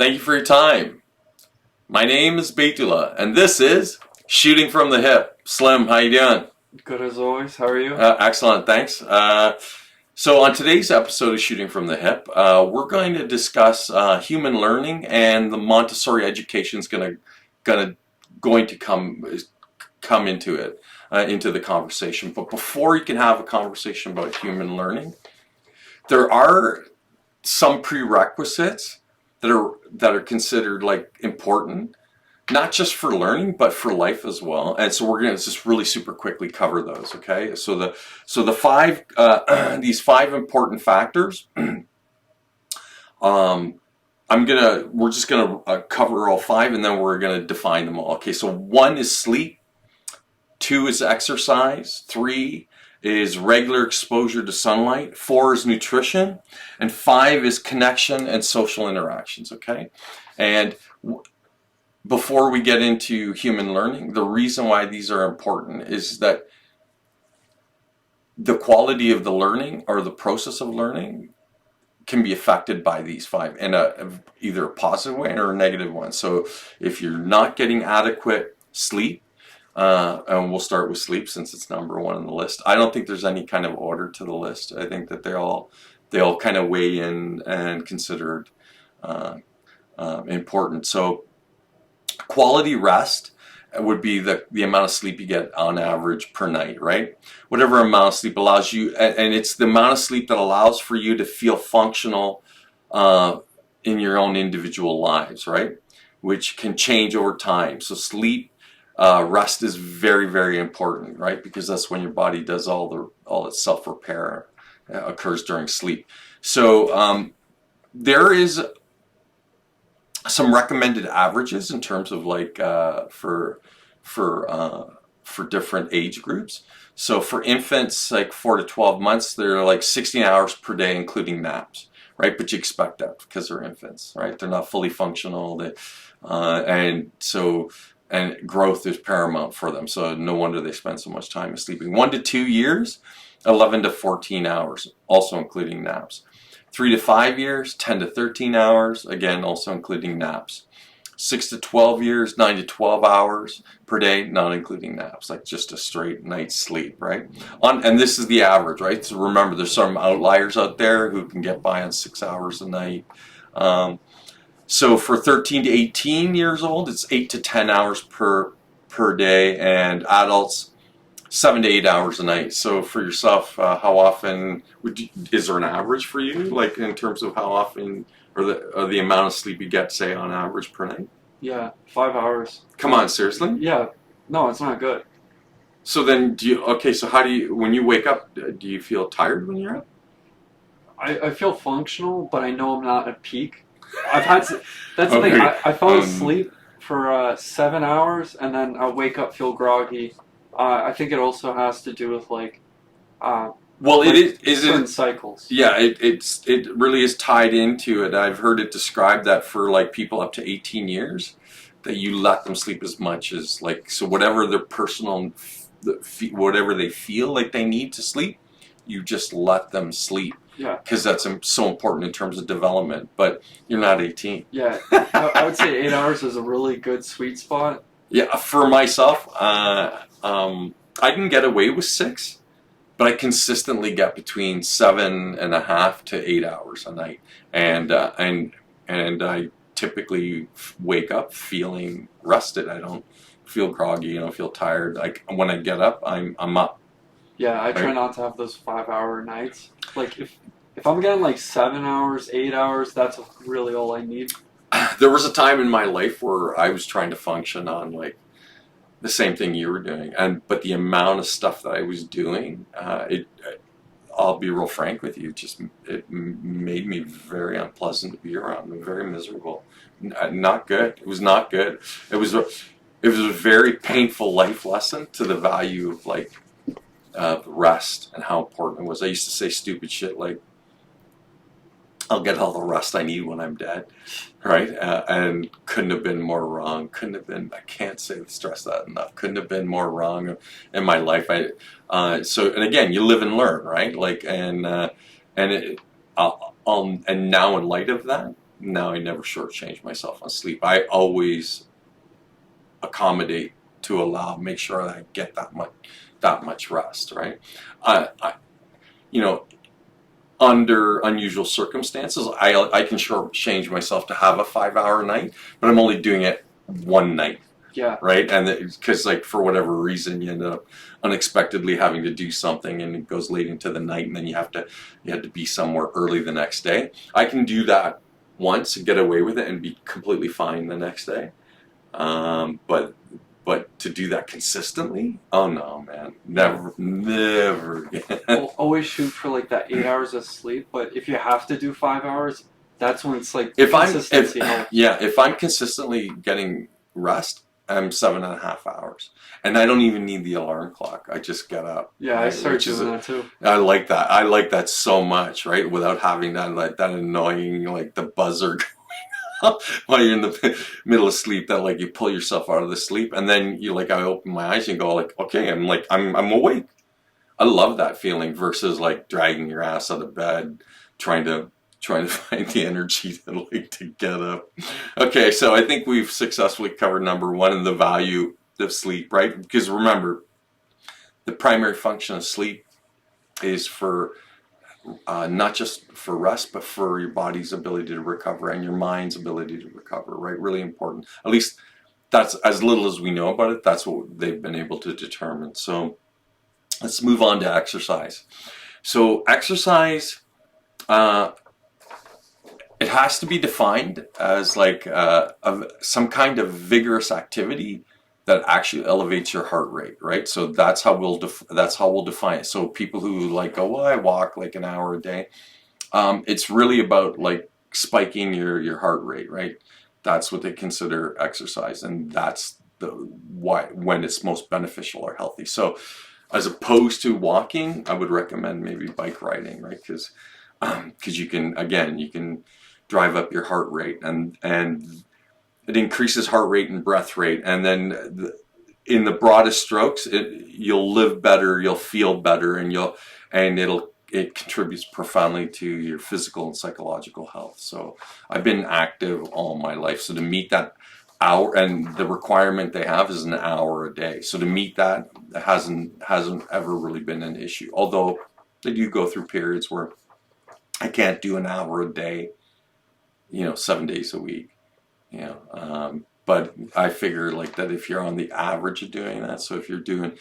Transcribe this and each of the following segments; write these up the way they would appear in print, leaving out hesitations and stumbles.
Thank you for your time. My name is Betula, and this is Shooting from the Hip. Slim, how you doing? Good as always. How are you? Excellent, thanks. So on today's episode of Shooting from the Hip, we're going to discuss human learning, and the Montessori education is going to come into it, into the conversation. But before you can have a conversation about human learning, there are some prerequisites that are considered like important, not just for learning but for life as well. And so we're going to just really super quickly cover those. Okay, so the five these five important factors. We're just gonna cover all five, and then we're gonna define them all. Okay, so 1 is sleep, 2 is exercise, 3 is regular exposure to sunlight, 4 is nutrition, and 5 is connection and social interactions. Okay, and before we get into human learning, the reason why these are important is that the quality of the learning or the process of learning can be affected by these five in either a positive way or a negative one. So if you're not getting adequate sleep, and we'll start with sleep since it's number 1 on the list. I don't think there's any kind of order to the list. I think that they all kind of weigh in and considered important. So quality rest would be the amount of sleep you get on average per night, right? Whatever amount of sleep allows you, and it's the amount of sleep that allows for you to feel functional in your own individual lives, right? Which can change over time. So sleep, rest is very, very important, right? Because that's when your body does all its self-repair occurs during sleep. So there is some recommended averages in terms of like for different age groups. So for infants, like 4 to 12 months, they're like 16 hours per day, including naps, right? But you expect that because they're infants, right? They're not fully functional, and growth is paramount for them. So no wonder they spend so much time sleeping. 1 to 2 years, 11 to 14 hours, also including naps. 3 to 5 years, 10 to 13 hours, again, also including naps. 6 to 12 years, 9 to 12 hours per day, not including naps, like just a straight night's sleep, right? And this is the average, right? So remember, there's some outliers out there who can get by on 6 hours a night. So for 13 to 18 years old, it's 8 to 10 hours per day, and adults, 7 to 8 hours a night. So for yourself, how often is there an average for you, like in terms of how often or the amount of sleep you get, say, on average per night? Yeah, 5 hours. Come on, seriously? Yeah, no, it's not good. So then, so how do you, when you wake up, do you feel tired when you're up? I feel functional, but I know I'm not at peak. That's the thing. I fell asleep for 7 hours, and then I wake up, feel groggy. I think it also has to do with like certain cycles. Yeah, it really is tied into it. I've heard it described that for like people up to 18 years, that you let them sleep as much as like, so whatever their personal, whatever they feel like they need to sleep, you just let them sleep. Yeah, because that's so important in terms of development. But you're not 18. Yeah, I would say 8 hours is a really good sweet spot. Yeah, for myself, I can get away with 6, but I consistently get between 7.5 to 8 hours a night, and I typically wake up feeling rested. I don't feel groggy. I don't feel tired. Like when I get up, I'm up. Yeah, I try not to have those 5-hour nights. Like if I'm getting like 7 hours, 8 hours, that's really all I need. There was a time in my life where I was trying to function on like the same thing you were doing, but the amount of stuff that I was doing, I'll be real frank with you, it made me very unpleasant to be around. Very miserable, not good. It was not good. It was a very painful life lesson to the value of like rest and how important it was. I used to say stupid shit like, I'll get all the rest I need when I'm dead, right? And couldn't have been more wrong. I can't stress that enough. Couldn't have been more wrong in my life. And again, you live and learn, right? Like, and now in light of that, now I never shortchange myself on sleep. I always accommodate to make sure that I get that much rest, right? I you know, under unusual circumstances, I can shortchange myself to have a 5 hour night, but I'm only doing it one night. Yeah. Right, and because like for whatever reason you end up unexpectedly having to do something, and it goes late into the night, and then you have to be somewhere early the next day. I can do that once and get away with it and be completely fine the next day. But to do that consistently, oh no, man, never again. Always shoot for like that 8 hours of sleep, but if you have to do 5 hours, that's when it's like If consistency helps. if I'm consistently getting rest, I'm 7.5 hours, and I don't even need the alarm clock. I just get up. Yeah, I Right? started Which is doing that too. I like that. I like that so much, right? Without having that like that annoying like the buzzer while you're in the middle of sleep, that like you pull yourself out of the sleep, and then you like I open my eyes and go like, okay, I'm awake. I love that feeling versus like dragging your ass out of bed, trying to find the energy to get up. Okay, so I think we've successfully covered number one and the value of sleep, right? Because remember, the primary function of sleep is for not just for rest, but for your body's ability to recover and your mind's ability to recover, right? Really important. At least that's as little as we know about it. That's what they've been able to determine. So let's move on to exercise. So exercise, it has to be defined as like some kind of vigorous activity that actually elevates your heart rate, right? So that's how we'll define it. So people who like go, well, I walk like an hour a day. It's really about like spiking your heart rate, right? That's what they consider exercise, and that's when it's most beneficial or healthy. So as opposed to walking, I would recommend maybe bike riding, right? Because you can drive up your heart rate, and it increases heart rate and breath rate, and then in the broadest strokes, you'll live better, you'll feel better, and it contributes profoundly to your physical and psychological health. So I've been active all my life, so to meet that hour, and the requirement they have is an hour a day. So to meet that hasn't ever really been an issue. Although they do go through periods where I can't do an hour a day, 7 days a week. But I figure like that if you're on the average of doing that, so if you're doing,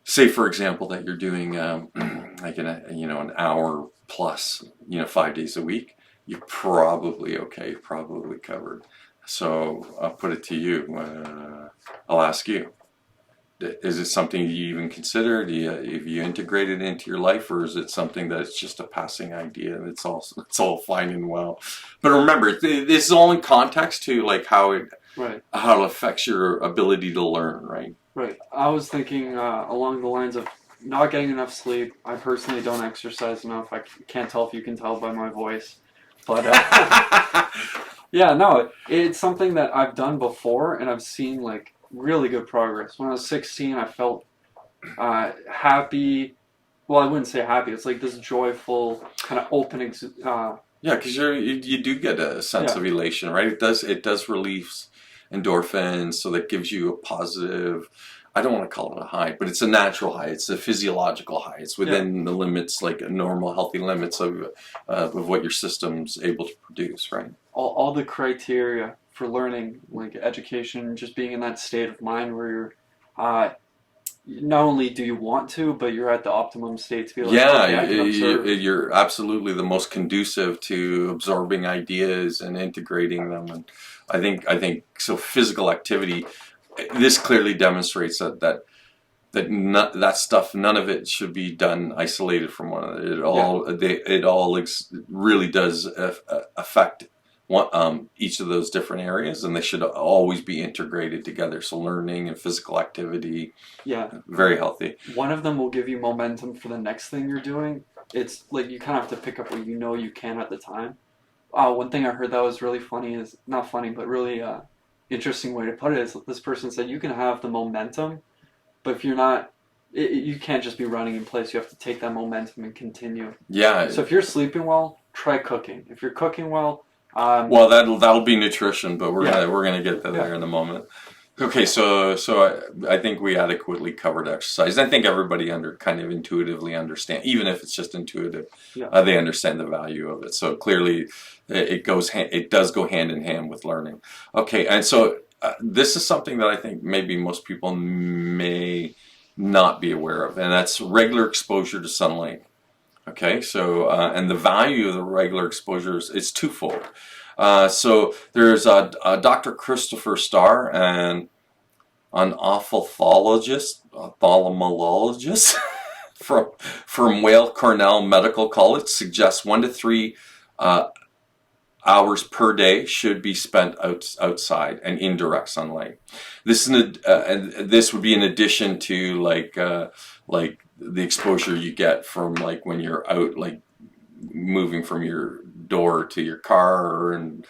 say for example, that you're doing like an hour plus, 5 days a week, you're probably okay, you're probably covered. So I'll put it to you. I'll ask you: is it something you even consider? Have you integrated it into your life, or is it something that's just a passing idea and it's all fine and well? But remember, this is all in context to like how it affects your ability to learn, right? Right. I was thinking along the lines of not getting enough sleep. I personally don't exercise enough. I can't tell if you can tell by my voice, but yeah, no, it's something that I've done before, and I've seen like really good progress. When I was 16, I felt happy. Well, I wouldn't say happy. It's like this joyful kind of open. Yeah, because you do get a sense of elation, right? It does release endorphins, so that gives you a positive. I don't want to call it a high, but it's a natural high. It's a physiological high. It's within the limits, like normal, healthy limits of what your system's able to produce, right? All the criteria for learning, like education, just being in that state of mind where you're not only do you want to, but you're at the optimum state to be like, you're absolutely the most conducive to absorbing ideas and integrating them. And I think so. Physical activity. This clearly demonstrates that stuff, none of it should be done isolated from one another. It all really does affect each of those different areas, and they should always be integrated together. So learning and physical activity, very healthy. One of them will give you momentum for the next thing you're doing. It's like you kind of have to pick up what you can at the time. One thing I heard that was really funny is not funny, but really interesting way to put it is this person said you can have the momentum, but if you're not, you can't just be running in place. You have to take that momentum and continue. Yeah. So if you're sleeping well, try cooking. If you're cooking well, Well, that'll be nutrition, but Yeah, we're gonna get to yeah, there in a moment. Okay, I think we adequately covered exercise. I think everybody kind of intuitively understand, even if it's just intuitive, yeah. they understand the value of it. So clearly, it does go hand in hand with learning. Okay, and so this is something that I think maybe most people may not be aware of, and that's regular exposure to sunlight. Okay, so and the value of the regular exposures is twofold. So there's Dr. Christopher Starr, and an ophthalmologist from Weill Cornell Medical College, suggests 1 to 3 uh, hours per day should be spent outside and in direct sunlight. And this would be in addition to like the exposure you get from like when you're out, like moving from your door to your car and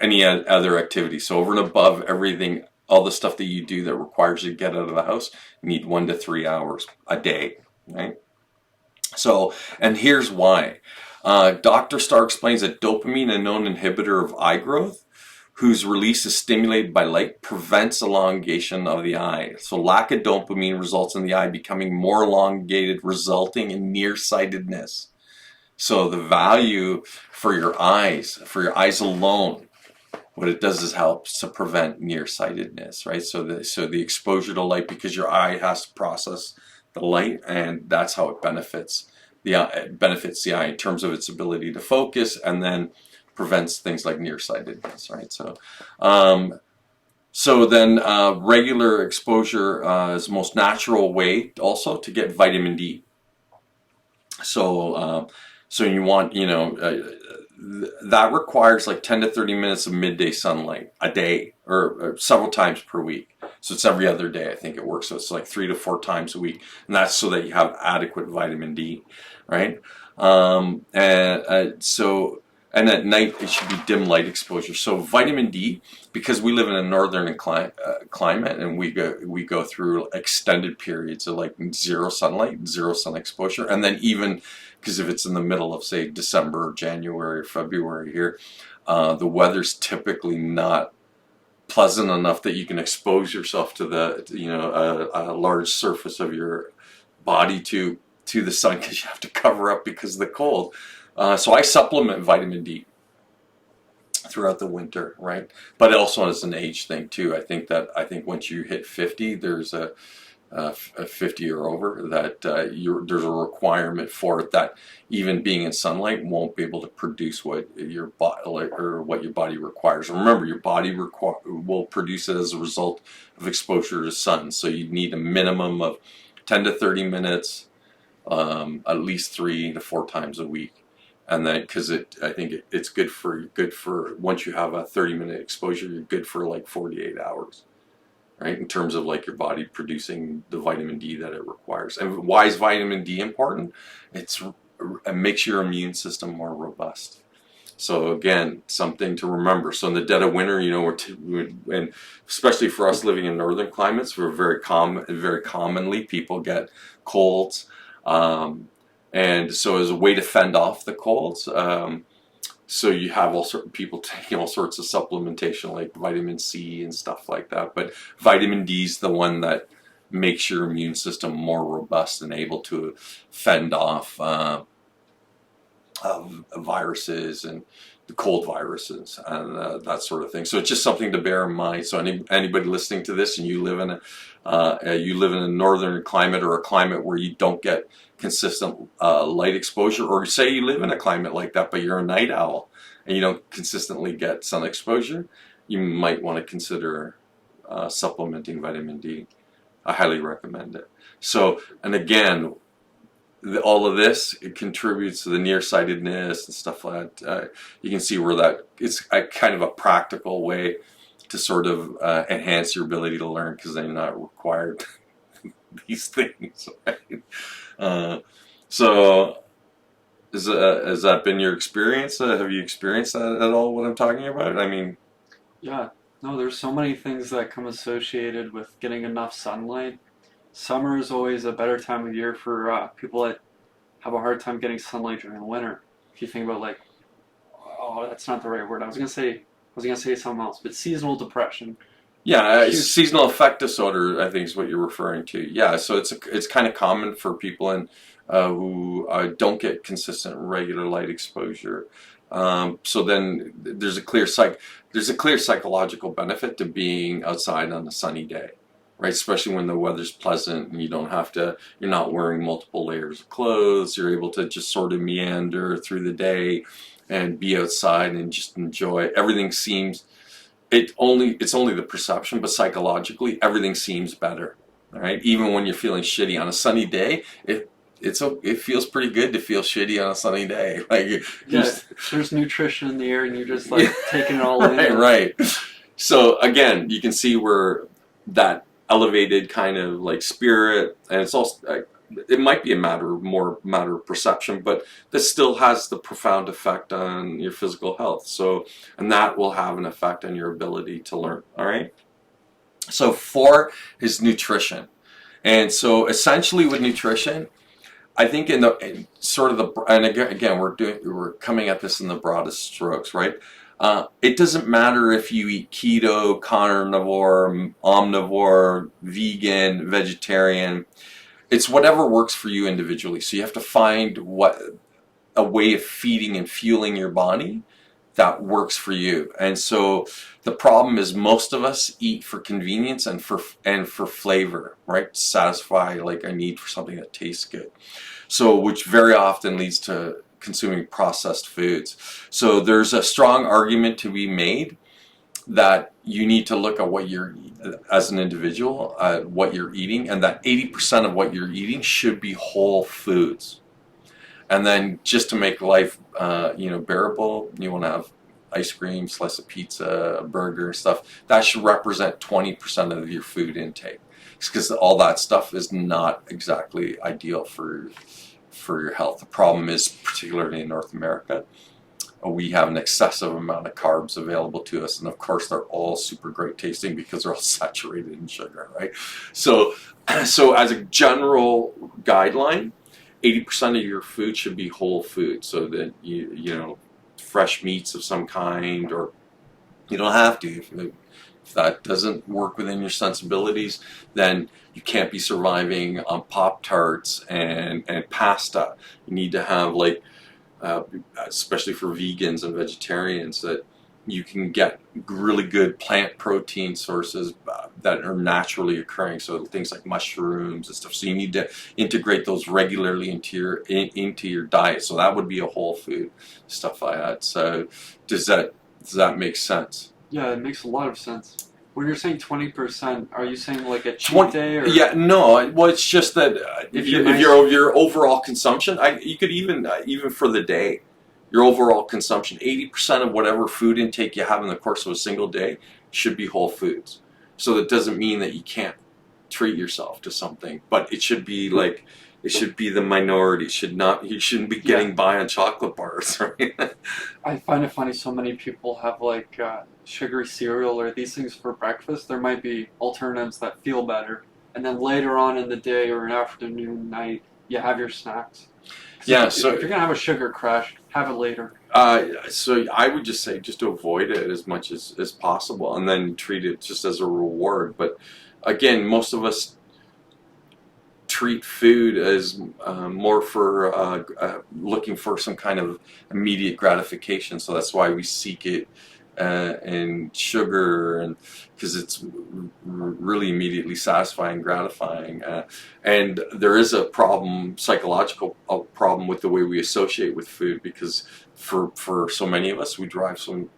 any other activity. So over and above everything, all the stuff that you do that requires you to get out of the house, you need 1 to 3 hours a day, right? So, and here's why. Dr. Starr explains that dopamine, a known inhibitor of eye growth, whose release is stimulated by light, prevents elongation of the eye. So lack of dopamine results in the eye becoming more elongated, resulting in nearsightedness. So the value for your eyes alone, what it does is helps to prevent nearsightedness, right? So the exposure to light, because your eye has to process the light, and that's how it benefits the eye. It benefits the eye in terms of its ability to focus, and then prevents things like nearsightedness, right? So then regular exposure is the most natural way also to get vitamin D. So so you want, that requires like 10 to 30 minutes of midday sunlight a day, or several times per week. So it's every other day, I think it works. So it's like 3 to 4 times a week, and that's so that you have adequate vitamin D, right? And at night it should be dim light exposure. So vitamin D, because we live in a northern climate, and we go through extended periods of like zero sunlight, zero sun exposure, and then even because if it's in the middle of say December, January, or February here, the weather's typically not pleasant enough that you can expose yourself to a large surface of your body to the sun, because you have to cover up because of the cold. So I supplement vitamin D throughout the winter, right? But also as an age thing too. I think once you hit 50, there's a 50 or over, that there's a requirement for it, that even being in sunlight won't be able to produce what your body requires. Remember, your body will produce it as a result of exposure to sun. So you need a minimum of 10 to 30 minutes, at least 3 to 4 times a week. And then, because I think it's good for once you have a 30-minute exposure, you're good for like 48 hours, right? In terms of like your body producing the vitamin D that it requires. And why is vitamin D important? It makes your immune system more robust. So again, something to remember. So in the dead of winter, and especially for us living in northern climates, very commonly people get colds. And so as a way to fend off the colds, so you have all sorts of people taking all sorts of supplementation like vitamin C and stuff like that. But vitamin D is the one that makes your immune system more robust and able to fend off viruses and the cold viruses and that sort of thing. So it's just something to bear in mind. So anybody listening to this, and you live in a northern climate, or a climate where you don't get consistent light exposure, or say you live in a climate like that but you're a night owl and you don't consistently get sun exposure, you might want to consider supplementing vitamin D. I highly recommend it. So, and again, all of this, it contributes to the nearsightedness and stuff like that. You can see where that it's a kind of a practical way to sort of enhance your ability to learn, because they're not required these things, right? So has that been your experience? Have you experienced that at all, what I'm talking about? I mean, Yeah, no, there's so many things that come associated with getting enough sunlight. Summer is always a better time of year for people that have a hard time getting sunlight during the winter. If you think about like oh, that's not the right word. I was gonna say something else, but seasonal depression. Yeah, Huge. seasonal affect disorder, I think is what you're referring to. Yeah, so it's kind of common for people who don't get consistent regular light exposure. So then there's a clear psychological benefit to being outside on a sunny day, right? Especially when the weather's pleasant and you're not wearing multiple layers of clothes. You're able to just sort of meander through the day and be outside and just enjoy. Everything seems it's only the perception, but psychologically everything seems better. All right, even when you're feeling shitty on a sunny day, it feels pretty good to feel shitty on a sunny day. Like Yeah, there's nutrition in the air, and you're just like taking it all in. right, right. So again, you can see where that elevated kind of like spirit, and it's also it might be a matter of perception, but this still has the profound effect on your physical health. So, and that will have an effect on your ability to learn. All right. So 4 is nutrition, and so essentially with nutrition, I think in sort of and again we're coming at this in the broadest strokes, right? It doesn't matter if you eat keto, carnivore, omnivore, vegan, vegetarian. It's whatever works for you individually. So you have to find a way of feeding and fueling your body that works for you. And so the problem is most of us eat for convenience and for flavor, right? To satisfy like a need for something that tastes good. So which very often leads to consuming processed foods. So there's a strong argument to be made that you need to look at what you're, as an individual, what you're eating, and that 80% of what you're eating should be whole foods. And then just to make life, bearable, you want to have ice cream, slice of pizza, a burger, stuff. That should represent 20% of your food intake, because all that stuff is not exactly ideal for your health. The problem is, particularly in North America, we have an excessive amount of carbs available to us, and of course they're all super great tasting because they're all saturated in sugar, right? So as a general guideline, 80% of your food should be whole food, so that fresh meats of some kind, or you don't have to. If that doesn't work within your sensibilities, then you can't be surviving on Pop-Tarts and pasta. You need to have especially for vegans and vegetarians, that you can get really good plant protein sources that are naturally occurring. So things like mushrooms and stuff. So you need to integrate those regularly into your diet. So that would be a whole food, stuff like that. So does that make sense? Yeah, it makes a lot of sense. When you're saying 20%, are you saying like a cheat day? Or? Yeah, no. Well, it's just that if your overall consumption, you could even for the day, your overall consumption, 80% of whatever food intake you have in the course of a single day should be whole foods. So that doesn't mean that you can't treat yourself to something, but it should be the minority. You shouldn't be getting by on chocolate bars, right? I find it funny. So many people have sugary cereal or these things for breakfast. There might be alternatives that feel better, and then later on in the day or an afternoon, night, you have your snacks. Yeah. So if you're gonna have a sugar crash, have it later. So I would just say to avoid it as much as possible, and then treat it just as a reward. But again, most of us treat food as more for looking for some kind of immediate gratification. So that's why we seek it in sugar, and because it's really immediately satisfying, gratifying. And there is a psychological problem with the way we associate with food, because for so many of us, we derive some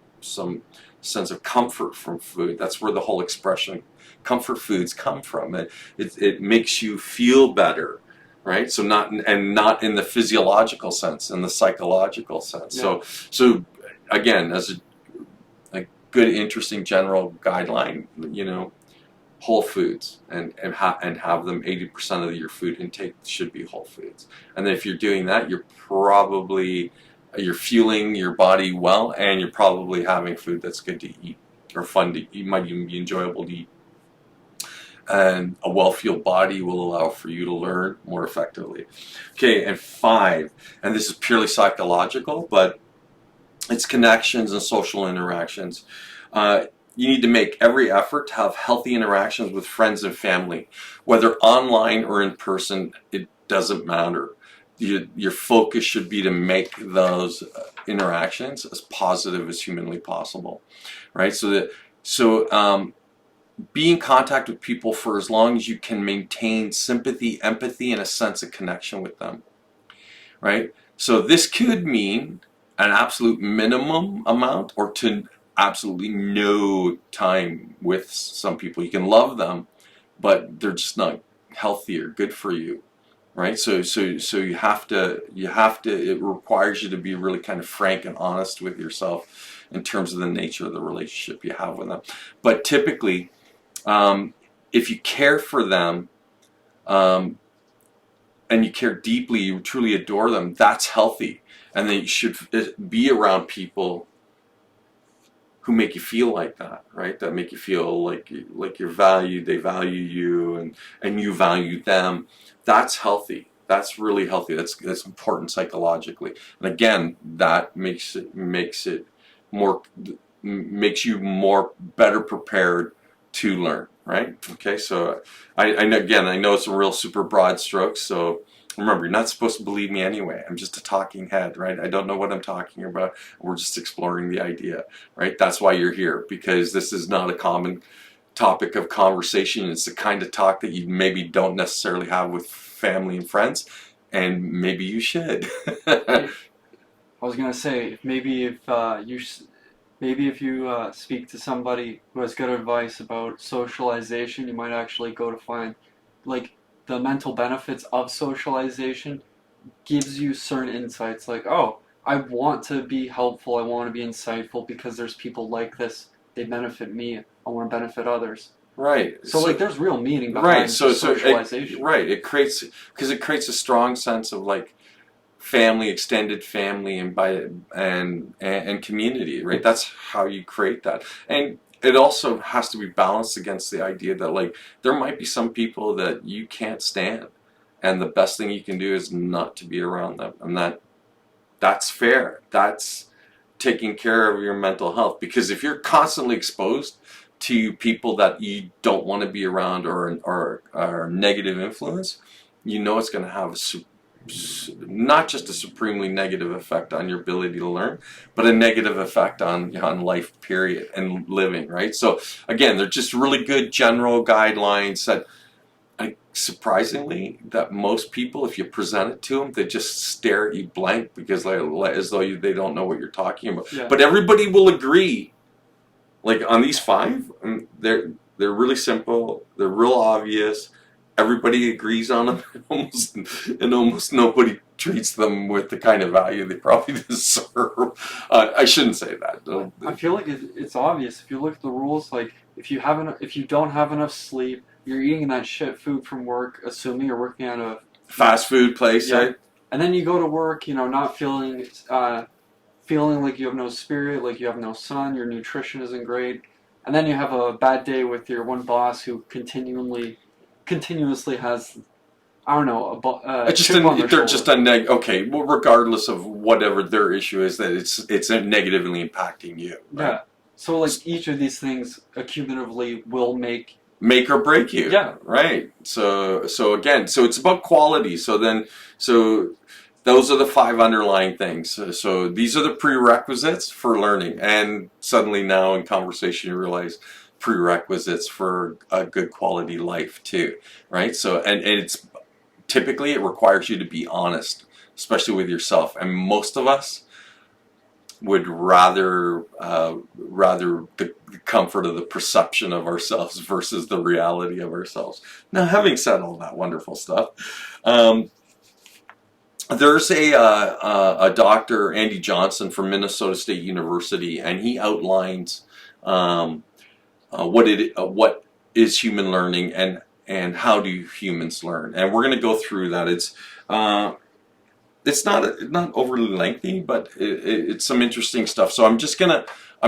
sense of comfort from food. That's where the whole expression comfort foods come from. It makes you feel better, right? So not in the physiological sense, in the psychological sense. Yeah. So again, as a good, interesting general guideline, whole foods, and have them 80% of your food intake should be whole foods. And then if you're doing that, you're fueling your body well, and you're probably having food that's good to eat or fun to eat, might even be enjoyable to eat. And a well-fueled body will allow for you to learn more effectively. Okay, and 5, and this is purely psychological, but It's connections and social interactions. You need to make every effort to have healthy interactions with friends and family, whether online or in person. It doesn't matter. Your focus should be to make those interactions as positive as humanly possible, right? So be in contact with people for as long as you can maintain sympathy, empathy, and a sense of connection with them, right? So this could mean an absolute minimum amount or to absolutely no time with some people. You can love them, but they're just not healthy or good for you, right? So you have to it requires you to be really kind of frank and honest with yourself in terms of the nature of the relationship you have with them. But typically, if you care for them, um, and you care deeply, you truly adore them, that's healthy. And then you should be around people who make you feel like that, right? That make you feel like you're valued, they value you, and you value them. That's healthy. That's really healthy. That's important psychologically. And again, that makes you more better prepared to learn, right? Okay, so I know it's a real super broad strokes, so remember, you're not supposed to believe me anyway. I'm just a talking head, right? I don't know what I'm talking about. We're just exploring the idea, right? That's why you're here, because this is not a common topic of conversation. It's the kind of talk that you maybe don't necessarily have with family and friends, and maybe you should. I was gonna say maybe if you speak to somebody who has good advice about socialization, you might actually go to find like the mental benefits of socialization gives you certain insights like, oh, I want to be helpful, I want to be insightful because there's people like this, they benefit me, I want to benefit others. Right. So like there's real meaning Right. behind socialization. Right. It creates a strong sense of like family, extended family, and community, right? That's how you create that. And it also has to be balanced against the idea that like there might be some people that you can't stand, and the best thing you can do is not to be around them, and that's fair. That's taking care of your mental health, because if you're constantly exposed to people that you don't want to be around or negative influence, you know it's going to have not just a supremely negative effect on your ability to learn, but a negative effect on life period and living, right? So again, they're just really good general guidelines that surprisingly that most people, if you present it to them, they just stare at you blank because as though they don't know what you're talking about. Yeah. But everybody will agree, like on these five, they're really simple, they're real obvious, everybody agrees on them, and almost nobody treats them with the kind of value they probably deserve. I shouldn't say that. I feel like it's obvious if you look at the rules. Like if you don't have enough sleep, you're eating that shit food from work, assuming you're working at a fast food place, yeah. right? And then you go to work, not feeling like you have no spirit, like you have no sun, your nutrition isn't great, and then you have a bad day with your one boss who continuously has, I don't know, chip on their they're shoulder. just okay. Well, regardless of whatever their issue is, that it's negatively impacting you. Right? Yeah. So like each of these things accumulatively will make or break you. Yeah. Right. So again, so it's about quality. So those are the five underlying things. So these are the prerequisites for learning. And suddenly now in conversation you realize prerequisites for a good quality life too, right? So and it's typically it requires you to be honest, especially with yourself. And most of us would rather the comfort of the perception of ourselves versus the reality of ourselves. Now, having said all that wonderful stuff, there's a Dr. Andy Johnson from Minnesota State University, and he outlines what is human learning and how do humans learn. And we're going to go through that. it's not overly lengthy, but it's some interesting stuff. So I'm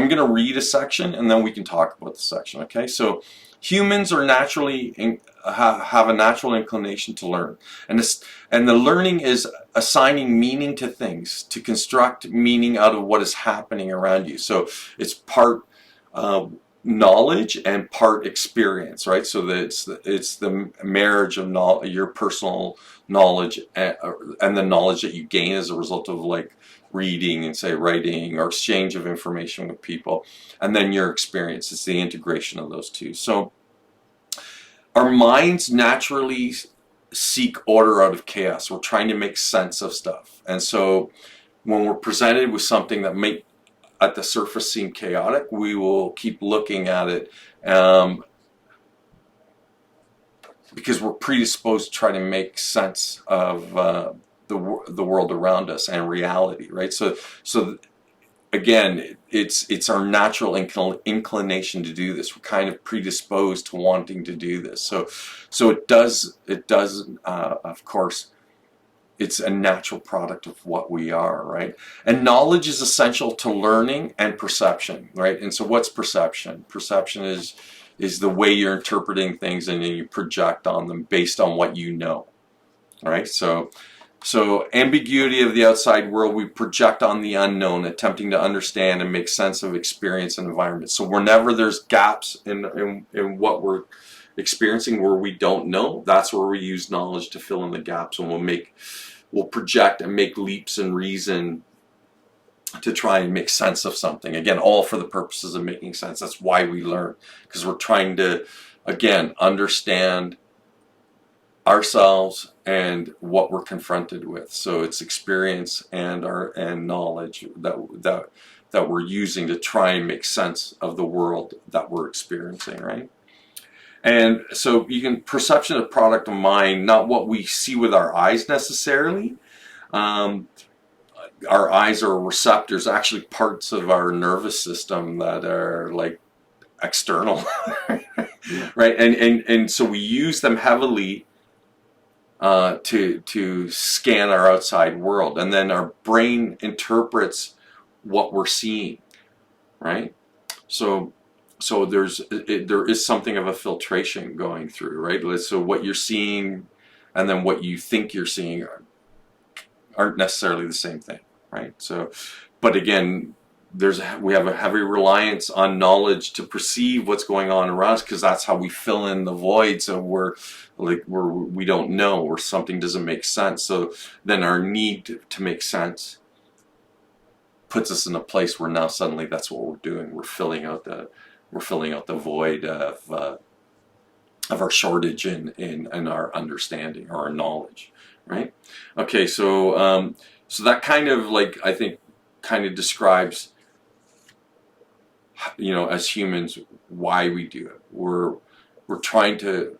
gonna read a section, and then we can talk about the section. Okay, so humans are have a natural inclination to learn, and the learning is assigning meaning to things, to construct meaning out of what is happening around you. So it's part knowledge and part experience, right? So that it's the marriage of your personal knowledge and the knowledge that you gain as a result of like reading and say writing or exchange of information with people, and then your experience. It's the integration of those two. So our minds naturally seek order out of chaos. We're trying to make sense of stuff, and so when we're presented with something that may at the surface seem chaotic, we will keep looking at it because we're predisposed to try to make sense of the world around us and reality, right? So again, it's our natural inclination to do this. We're kind of predisposed to wanting to do this. So it does of course. It's a natural product of what we are, right? And knowledge is essential to learning and perception, right? And so what's perception? Perception is the way you're interpreting things, and then you project on them based on what you know, right? So ambiguity of the outside world, we project on the unknown, attempting to understand and make sense of experience and environment. So whenever there's gaps in what we're experiencing where we don't know, that's where we use knowledge to fill in the gaps, and we'll project and make leaps in reason to try and make sense of something. Again, all for the purposes of making sense. That's why we learn, because we're trying to, again, understand ourselves and what we're confronted with. So it's experience and knowledge that we're using to try and make sense of the world that we're experiencing, right? And so perception of product of mind, not what we see with our eyes necessarily. Our eyes are receptors, actually parts of our nervous system that are like external, right? And so we use them heavily to scan our outside world, and then our brain interprets what we're seeing, right? So there is something of a filtration going through, right? So what you're seeing and then what you think you're seeing aren't necessarily the same thing, right? So, but again, we have a heavy reliance on knowledge to perceive what's going on around us, because that's how we fill in the voids of where we don't know, where something doesn't make sense. So then our need to make sense puts us in a place where now suddenly that's what we're doing. We're filling out the void of our shortage in our understanding or our knowledge, right? Okay, so that kind of I think kind of describes, as humans, why we do it. We're trying to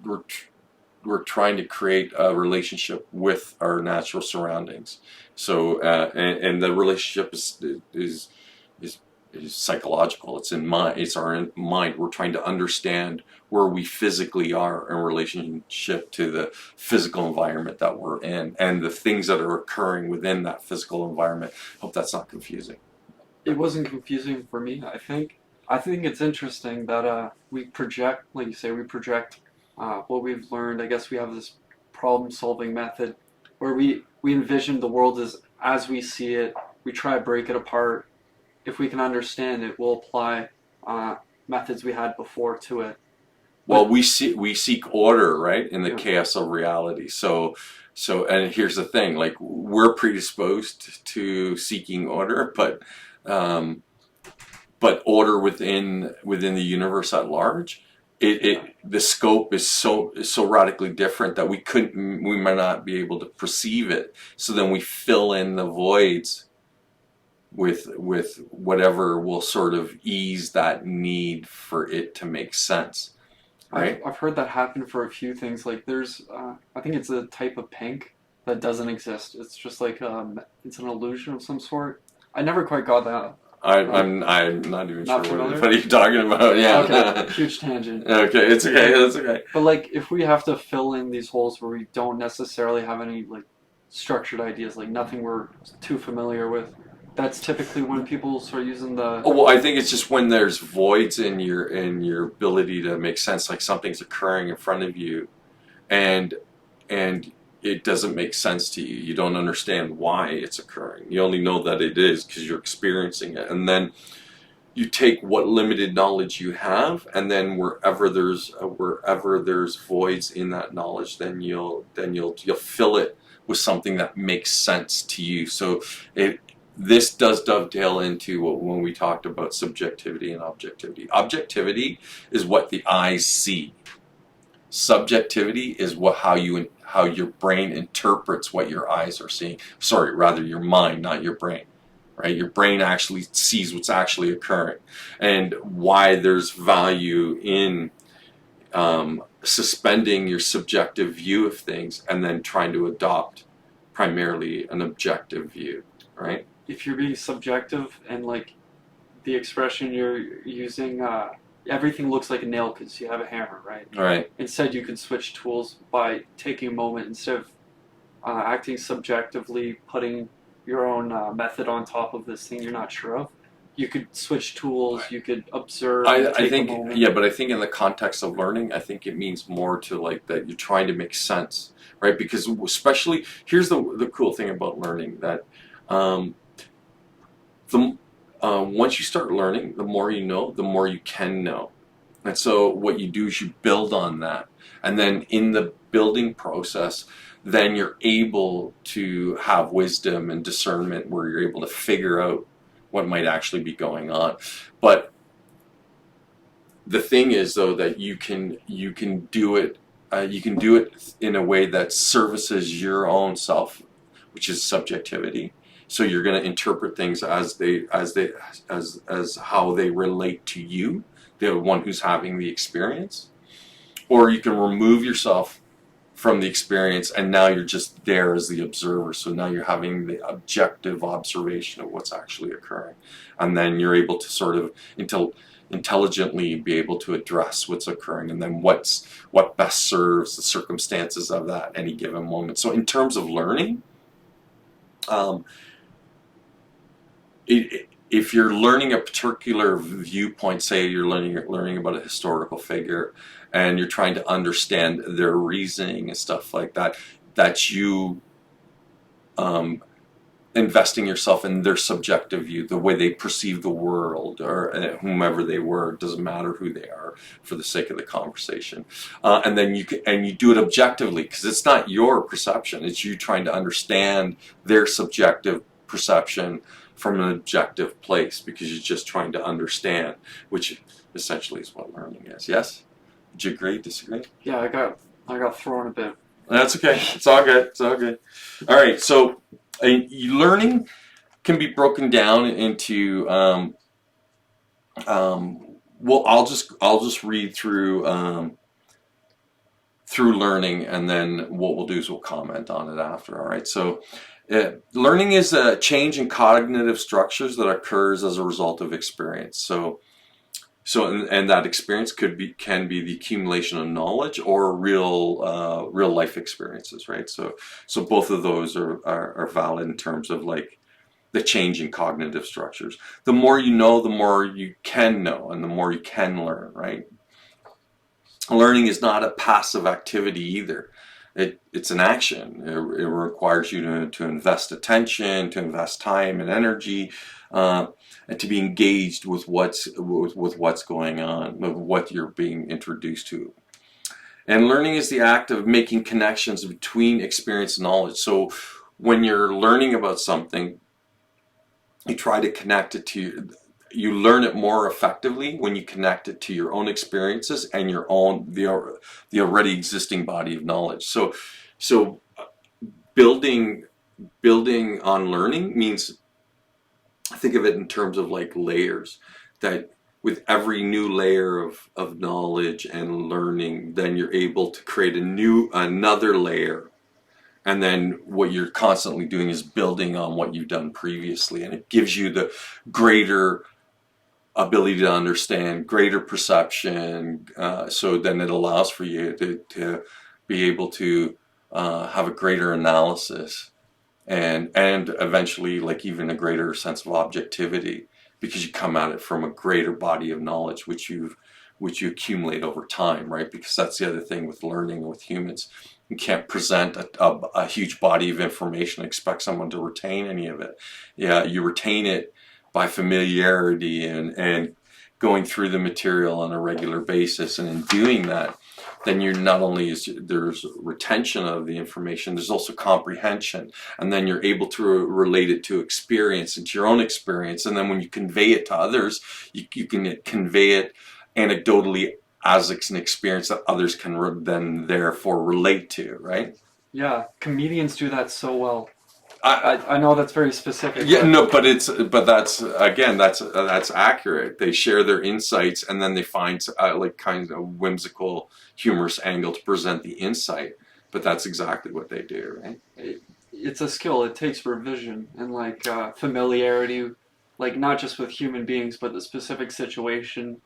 create a relationship with our natural surroundings. So and the relationship is psychological. It's our mind. We're trying to understand where we physically are in relationship to the physical environment that we're in and the things that are occurring within that physical environment. Hope that's not confusing. It wasn't confusing for me. I think it's interesting that we project, like you say, what we've learned. I guess we have this problem-solving method where we envision the world as we see it. We try to break it apart. If we can understand it, we'll apply methods we had before to it. Well, we seek order, right, in the chaos of reality. So, and here's the thing: we're predisposed to seeking order, but order within the universe at large, the scope is so radically different that we might not be able to perceive it. So then we fill in the voids with whatever will sort of ease that need for it to make sense, right? I've heard that happen for a few things. Like there's, I think it's a type of pink that doesn't exist. It's just it's an illusion of some sort. I never quite got that. I'm not even sure what are you talking about. Yeah. Okay. Huge tangent. Okay, it's okay. That's okay. But if we have to fill in these holes where we don't necessarily have any structured ideas, like nothing we're too familiar with. That's typically when people start using the. Oh, well, I think it's just when there's voids in your ability to make sense, like something's occurring in front of you, and and it doesn't make sense to you. You don't understand why it's occurring. You only know that it is because you're experiencing it, and then you take what limited knowledge you have, and then wherever there's voids in that knowledge, then you'll fill it with something that makes sense to you. So it this does dovetail into when we talked about subjectivity and objectivity. Objectivity is what the eyes see. Subjectivity is how your brain interprets what your eyes are seeing. Sorry, rather your mind, not your brain. Right? Your brain actually sees what's actually occurring, and why there's value in suspending your subjective view of things and then trying to adopt primarily an objective view. Right? If you're being subjective and like the expression you're using, everything looks like a nail because you have a hammer, right? Right. Instead, you could switch tools by taking a moment instead of acting subjectively, putting your own method on top of this thing you're not sure of. You could switch tools. You could observe. I think, yeah, but I think in the context of learning, I think it means more to like that you're trying to make sense, right? Because especially here's the cool thing about learning, that once you start learning, the more you know, the more you can know. And so what you do is you build on that. And then in the building process, then you're able to have wisdom and discernment where you're able to figure out what might actually be going on. But the thing is, though, that you can do it in a way that services your own self, which is subjectivity. So you're going to interpret things as how they relate to you, the one who's having the experience, or you can remove yourself from the experience, and now you're just there as the observer. So now you're having the objective observation of what's actually occurring, and then you're able to sort of intelligently be able to address what's occurring, and then what best serves the circumstances of that any given moment. So in terms of learning, if you're learning a particular viewpoint, say you're learning about a historical figure, and you're trying to understand their reasoning and stuff like that, that's you investing yourself in their subjective view, the way they perceive the world, or whomever they were. It doesn't matter who they are for the sake of the conversation. And then you do it objectively, because it's not your perception, it's you trying to understand their subjective perception from an objective place, because you're just trying to understand, which essentially is what learning is. Yes? Would you agree, disagree? Yeah, I got thrown a bit. That's okay. It's all good. It's all good. All right. So learning can be broken down into. Well, I'll just read through learning, and then what we'll do is we'll comment on it after. All right. So. Learning is a change in cognitive structures that occurs as a result of experience. So that experience can be the accumulation of knowledge or real life experiences, right? So both of those are valid in terms of like the change in cognitive structures. The more you know, the more you can know, and the more you can learn, right? Learning is not a passive activity either. It's an action. It requires you to invest attention, to invest time and energy, and to be engaged with what's going on, with what you're being introduced to. And learning is the act of making connections between experience and knowledge. So when you're learning about something, you try to connect it to you learn it more effectively when you connect it to your own experiences and the already existing body of knowledge. So building on learning means, think of it in terms of like layers, that with every new layer of knowledge and learning, then you're able to create another layer. And then what you're constantly doing is building on what you've done previously, and it gives you the greater ability to understand, greater perception. So then it allows for you to be able to have a greater analysis and eventually like even a greater sense of objectivity, because you come at it from a greater body of knowledge which you accumulate over time, right? Because that's the other thing with learning with humans. You can't present a huge body of information and expect someone to retain any of it. Yeah, you retain it by familiarity and going through the material on a regular basis, and in doing that, then you're not only is there's retention of the information, there's also comprehension, and then you're able to relate it to experience and to your own experience, and then when you convey it to others, you can convey it anecdotally as an experience that others can then therefore relate to, right? Yeah, comedians do that so well. I, I know that's very specific. Yeah, no, but that's again, that's accurate. They share their insights, and then they find like kind of whimsical, humorous angle to present the insight. But that's exactly what they do, right? It's a skill. It takes revision and like familiarity, like not just with human beings, but the specific situation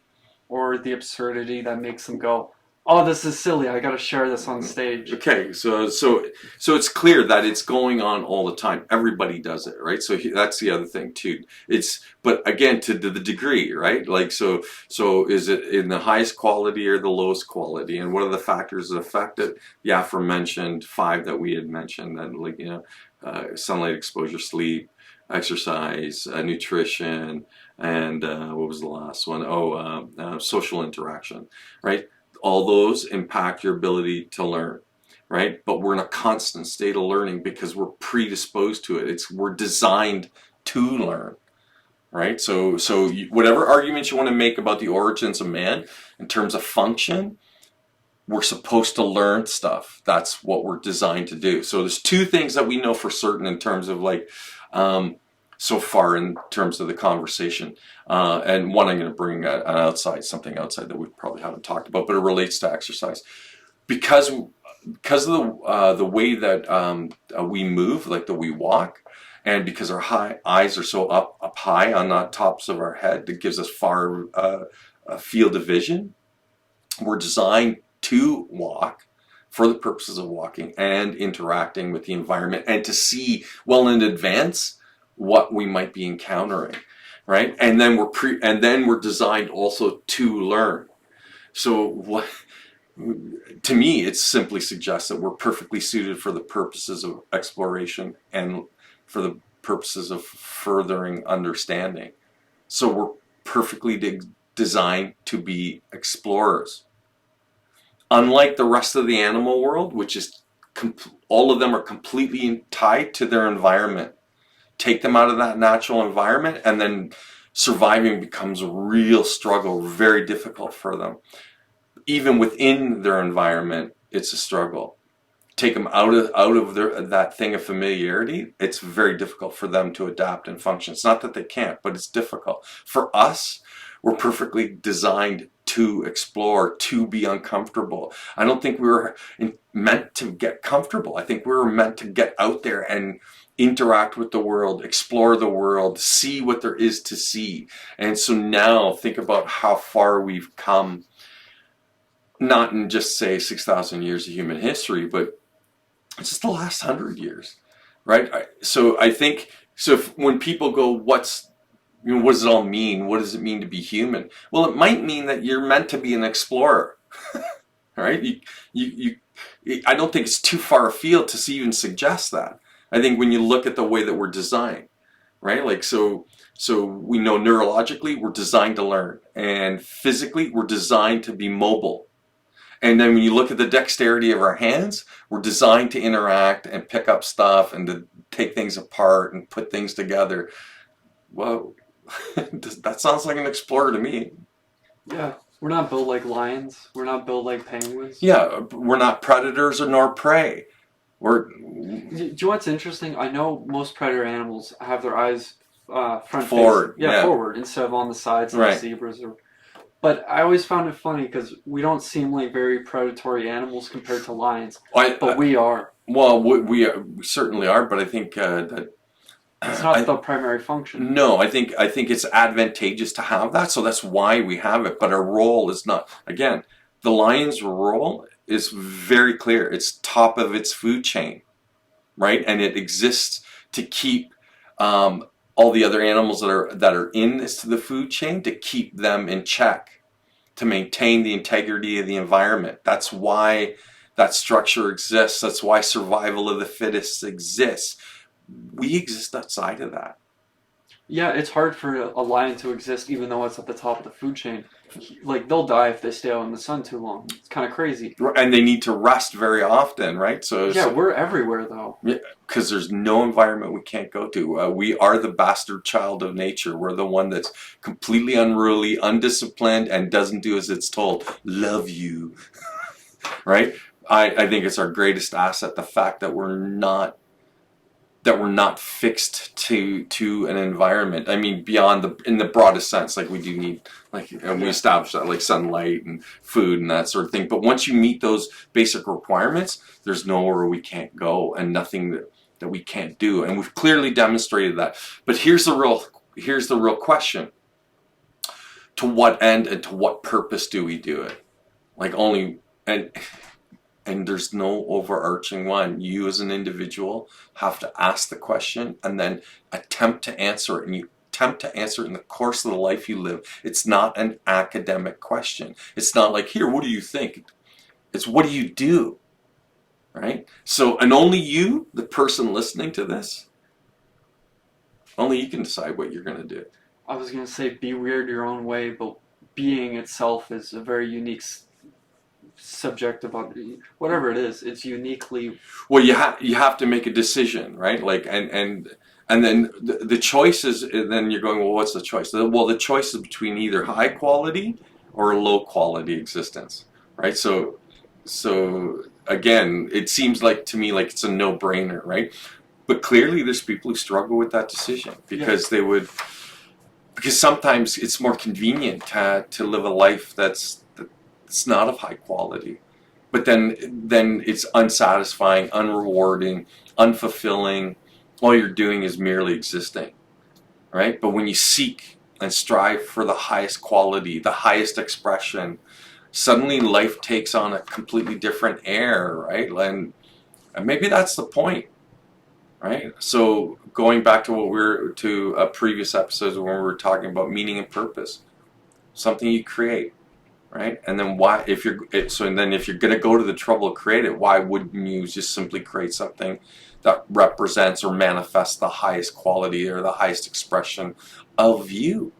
or the absurdity that makes them go, "Oh, this is silly. I got to share this on stage." Okay, so it's clear that it's going on all the time. Everybody does it, right? So that's the other thing too. But again, to the degree, right? Like so is it in the highest quality or the lowest quality? And what are the factors that affect it? The aforementioned 5 that we had mentioned, and like sunlight exposure, sleep, exercise, nutrition, and what was the last one? Social interaction, right? All those impact your ability to learn, right? But we're in a constant state of learning because we're predisposed to it. We're designed to learn, right? So whatever arguments you want to make about the origins of man in terms of function, we're supposed to learn stuff. That's what we're designed to do. So there's 2 things that we know for certain in terms of like so far in terms of the conversation, and one I'm going to bring something outside that we probably haven't talked about, but it relates to exercise, because of the way that we move, like that we walk, and because our eyes are so up high on the tops of our head, it gives us far field of vision. We're designed to walk for the purposes of walking and interacting with the environment, and to see well in advance what we might be encountering, right? And then we're designed also to learn. So to me, it simply suggests that we're perfectly suited for the purposes of exploration and for the purposes of furthering understanding. So we're perfectly designed to be explorers. Unlike the rest of the animal world, which is all of them are completely tied to their environment. Take them out of that natural environment, and then surviving becomes a real struggle, very difficult for them. Even within their environment, it's a struggle. Take them out of that thing of familiarity, it's very difficult for them to adapt and function. It's not that they can't, but it's difficult. For us, we're perfectly designed to explore, to be uncomfortable. I don't think we were meant to get comfortable. I think we were meant to get out there and interact with the world, explore the world, see what there is to see. And so now think about how far we've come, not in just say 6,000 years of human history, but just the last 100 years, right? So I think, when people go, what does it all mean? What does it mean to be human? Well, it might mean that you're meant to be an explorer, right? I don't think it's too far afield to even suggest that. I think when you look at the way that we're designed, right? Like, so we know neurologically we're designed to learn, and physically we're designed to be mobile. And then when you look at the dexterity of our hands, we're designed to interact and pick up stuff and to take things apart and put things together. Well, that sounds like an explorer to me. Yeah, we're not built like lions. We're not built like penguins. Yeah, we're not predators nor prey. Do you know what's interesting? I know most predator animals have their eyes front forward. Yeah, forward instead of on the sides like zebras. But I always found it funny because we don't seem like very predatory animals compared to lions. But we are. Well, we certainly are, but I think that it's not the primary function. No, I think it's advantageous to have that, so that's why we have it. But our role is not. Again, the lion's role is very clear. It's top of its food chain, right? And it exists to keep all the other animals that are in the food chain, to keep them in check, to maintain the integrity of the environment. That's why that structure exists. That's why survival of the fittest exists. We exist outside of that. Yeah, it's hard for a lion to exist even though it's at the top of the food chain. Like they'll die if they stay out in the sun too long. It's kind of crazy. And they need to rest very often, right? Yeah, we're everywhere though. Yeah, because there's no environment we can't go to. We are the bastard child of nature. We're the one that's completely unruly, undisciplined, and doesn't do as it's told. Love you, right? I think it's our greatest asset, the fact that we're not fixed to an environment. I mean, beyond in the broadest sense, like we do need, like, and we established that, like sunlight and food and that sort of thing. But once you meet those basic requirements, there's nowhere we can't go and nothing that we can't do. And we've clearly demonstrated that. But here's the real question: to what end and to what purpose do we do it? Like and there's no overarching one. You as an individual have to ask the question and then attempt to answer it. And you attempt to answer it in the course of the life you live. It's not an academic question. It's not like, here, what do you think? It's what do you do? Right? So, and only you, the person listening to this, only you can decide what you're going to do. I was going to say be weird your own way, but being itself is a very unique subject about whatever it is. It's uniquely well. You have to make a decision, right? Like and then the choice is. Then you're going, well, what's the choice? Well, the choice is between either high quality or low quality existence, right? So again, it seems like to me like it's a no-brainer, right? But clearly, there's people who struggle with that decision because because sometimes it's more convenient to live a life that's not of high quality, but then it's unsatisfying, unrewarding, unfulfilling. All you're doing is merely existing, right? But when you seek and strive for the highest quality, the highest expression, suddenly life takes on a completely different air, right? And maybe that's the point, right? So going back to previous episodes when we were talking about meaning and purpose, something you create. Right, and then if you're going to go to the trouble to create it, why wouldn't you just simply create something that represents or manifests the highest quality or the highest expression of you?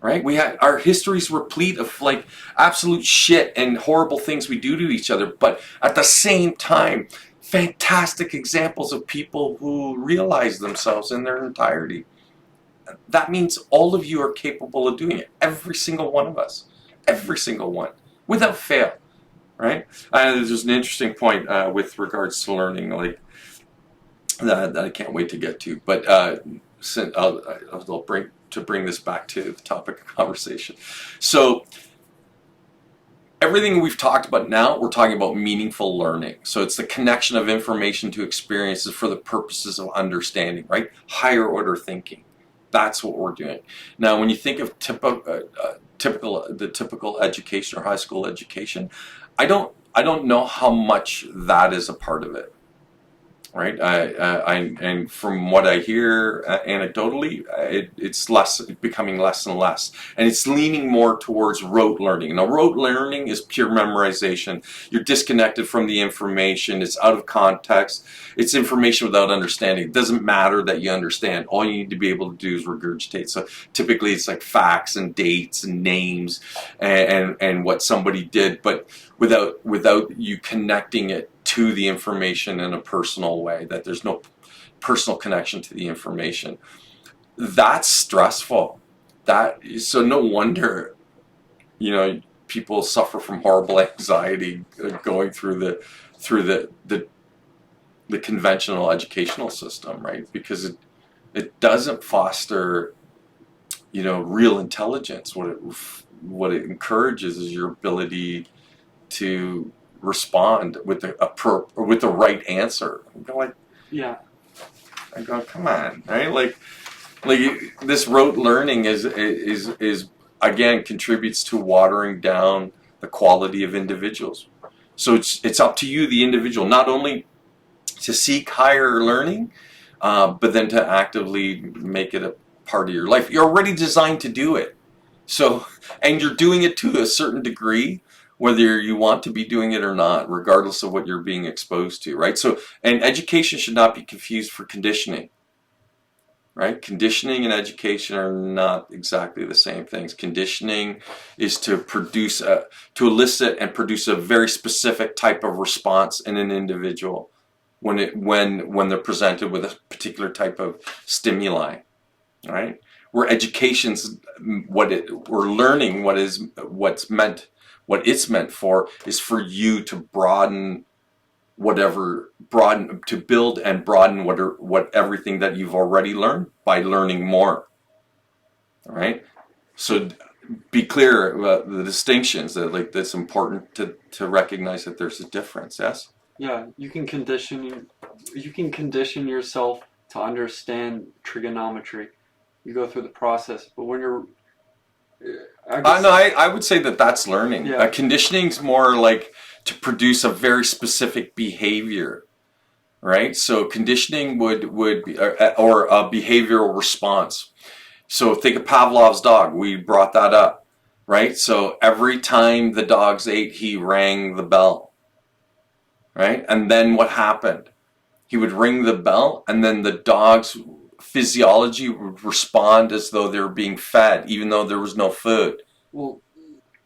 Right, our history's replete of like absolute shit and horrible things we do to each other, but at the same time, fantastic examples of people who realize themselves in their entirety. That means all of you are capable of doing it. Every single one of us. Every single one, without fail, right? There's an interesting point with regards to learning, like that I can't wait to get to. But I'll bring this back to the topic of conversation. So everything we've talked about now, we're talking about meaningful learning. So it's the connection of information to experiences for the purposes of understanding, right? Higher order thinking. That's what we're doing. Now, when you think of typical education or high school education, I don't know how much that is a part of it, right? And from what I hear anecdotally, it's becoming less and less, and it's leaning more towards rote learning. Now, rote learning is pure memorization. You're disconnected from the information. It's out of context. It's information without understanding. It doesn't matter that you understand. All you need to be able to do is regurgitate. So typically, it's like facts and dates and names and what somebody did, but without you connecting it to the information in a personal way, that there's no personal connection to the information. That's stressful. So no wonder, people suffer from horrible anxiety going through the conventional educational system, right? Because it doesn't foster, real intelligence. What it encourages is your ability to respond with the right answer. I go, come on, right? Like this rote learning is again contributes to watering down the quality of individuals. So it's up to you, the individual, not only to seek higher learning, but then to actively make it a part of your life. You're already designed to do it. So, and you're doing it to a certain degree, whether you want to be doing it or not, regardless of what you're being exposed to, right? So, and education should not be confused for conditioning, right? Conditioning and education are not exactly the same things. Conditioning is to to elicit and produce a very specific type of response in an individual when they're presented with a particular type of stimuli, right? Where education's we're learning what it's meant for is for you to to build and broaden what everything that you've already learned by learning more. All right? So be clear about the distinctions, that like that's important to recognize that there's a difference. Yes? Yeah, you can condition yourself to understand trigonometry. You go through the process, but when you're I would say that that's learning. Yeah. Conditioning's more like to produce a very specific behavior, right? So conditioning would be, or a behavioral response. So think of Pavlov's dog. We brought that up, right? So every time the dogs ate, he rang the bell, right? And then what happened? He would ring the bell, and then the dog's physiology would respond as though they were being fed, even though there was no food. Well,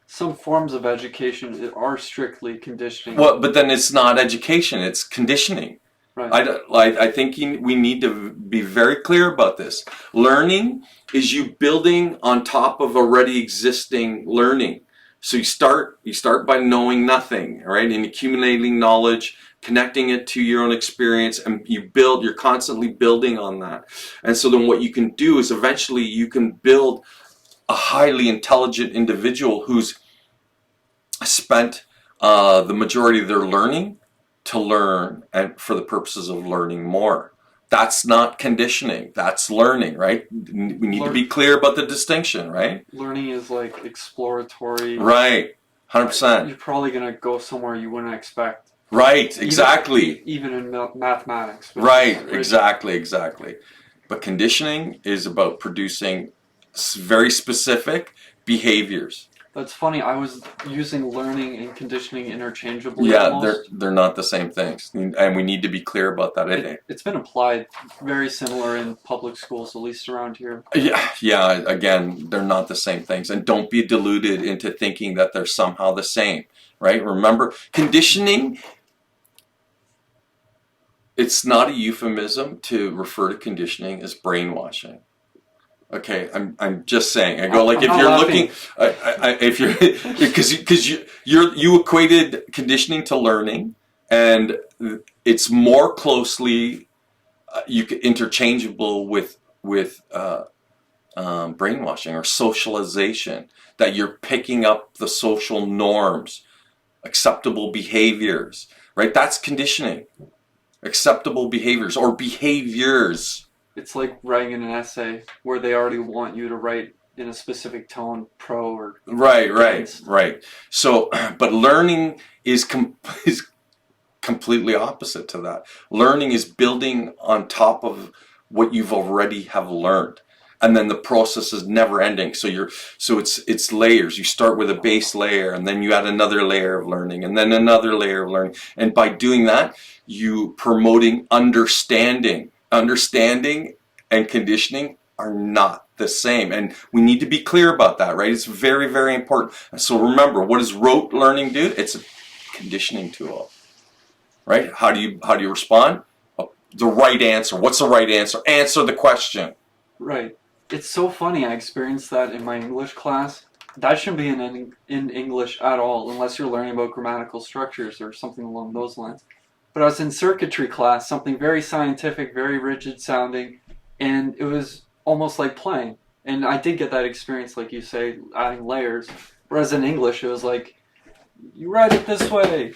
some forms of education are strictly conditioning. Well, but then it's not education; it's conditioning. Right. I think we need to be very clear about this. Learning is you building on top of already existing learning. So you start by knowing nothing, right, and accumulating knowledge, connecting it to your own experience, and you're constantly building on that. And so then what you can do is eventually you can build a highly intelligent individual who's spent the majority of their learning to learn and for the purposes of learning more. That's not conditioning, that's learning, right? We need to be clear about the distinction, right? Learning is like exploratory. Right, 100%. You're probably going to go somewhere you wouldn't expect. Right, exactly. Even in mathematics. Right, exactly. But conditioning is about producing very specific behaviors. That's funny. I was using learning and conditioning interchangeably. Yeah, almost. they're not the same things, and we need to be clear about that. It's been applied very similar in public schools, at least around here. Yeah. Again, they're not the same things, and don't be deluded into thinking that they're somehow the same. Right? Remember, conditioning. It's not a euphemism to refer to conditioning as brainwashing. Okay, I'm just saying. I go like if you're looking, if you're because you equated conditioning to learning, and it's more closely interchangeable with brainwashing or socialization. That you're picking up the social norms, acceptable behaviors, right? That's conditioning. Acceptable behaviors or behaviors. It's like writing an essay where they already want you to write in a specific tone, pro or right. So, but learning is completely opposite to that. Learning is building on top of what you've already have learned, and then the process is never ending. So it's layers. You start with a base layer, and then you add another layer of learning, and then another layer of learning, and by doing that, you promoting understanding. Understanding and conditioning are not the same, and we need to be clear about that, right? It's very, very important. So remember, what does rote learning do? It's a conditioning tool, right? How do you respond? The right answer. What's the right answer? Answer the question. Right. It's so funny. I experienced that in my English class. That shouldn't be in English at all, unless you're learning about grammatical structures or something along those lines. But I was in circuitry class, something very scientific, very rigid sounding, and it was almost like playing. And I did get that experience, like you say, adding layers. Whereas in English, it was like, you write it this way.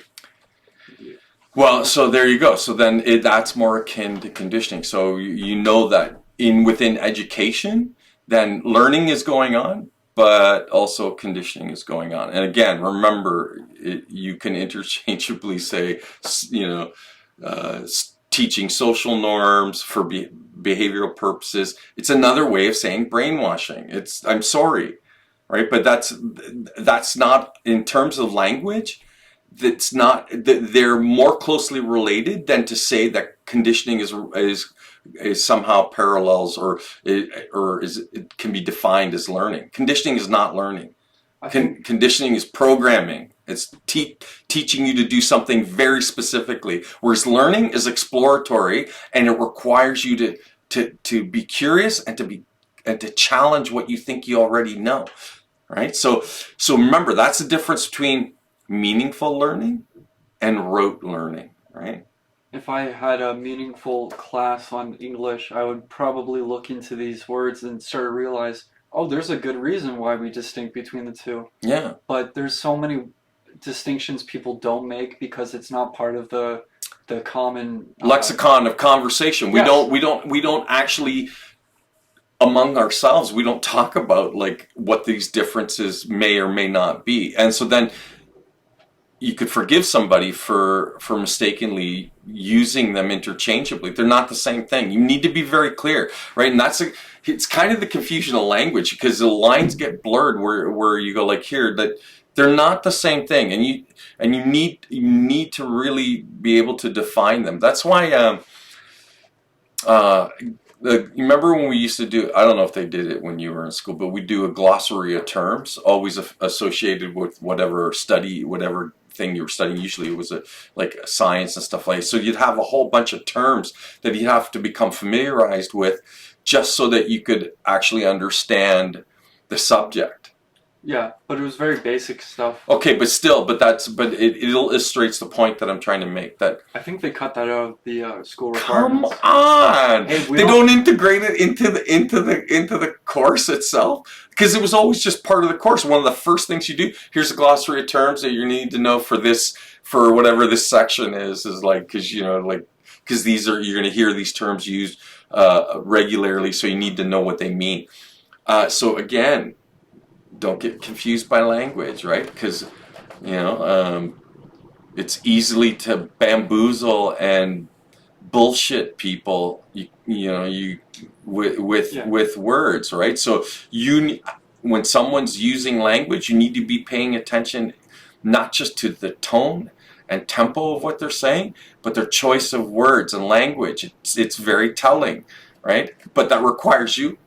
Well, so there you go. So then that's more akin to conditioning. So you know that within education, then learning is going on, but also conditioning is going on. And again, remember, you can interchangeably say, teaching social norms for behavioral purposes. It's another way of saying brainwashing. I'm sorry, right? But that's not, in terms of language, that's not, they're more closely related than to say that conditioning is somehow parallels or it can be defined as learning. Conditioning is not learning. Conditioning is programming. It's teaching you to do something very specifically, whereas learning is exploratory, and it requires you to be curious and to challenge what you think you already know, right? So remember, that's the difference between meaningful learning and rote learning, right? If I had a meaningful class on English, I would probably look into these words and start to realize, oh, there's a good reason why we distinct between the two. Yeah. But there's so many distinctions people don't make because it's not part of the common lexicon of conversation. We Yes. we don't actually, among ourselves, we don't talk about like what these differences may or may not be. And so then you could forgive somebody for mistakenly using them interchangeably. They're not the same thing. You need to be very clear, right? And it's kind of the confusion of language, because the lines get blurred where you go like here, that they're not the same thing, and you need to really be able to define them. That's why you remember when we used to do, I don't know if they did it when you were in school, but we do a glossary of terms, always associated with whatever thing you were studying. Usually it was like science and stuff like that. So you'd have a whole bunch of terms that you'd have to become familiarized with just so that you could actually understand the subject. Yeah, but it was very basic stuff. Okay, but it illustrates the point that I'm trying to make. That I think they cut that out of the school come requirements. on, Hey, they don't integrate it into the course itself, because it was always just part of the course. One of the first things you do, here's a glossary of terms that you need to know for whatever this section is like, because these are, you're going to hear these terms used regularly, so you need to know what they mean. So again, don't get confused by language, right? Because it's easily to bamboozle and bullshit people, with words, right? So when someone's using language, you need to be paying attention not just to the tone and tempo of what they're saying, but their choice of words and language. It's very telling, right? But that requires you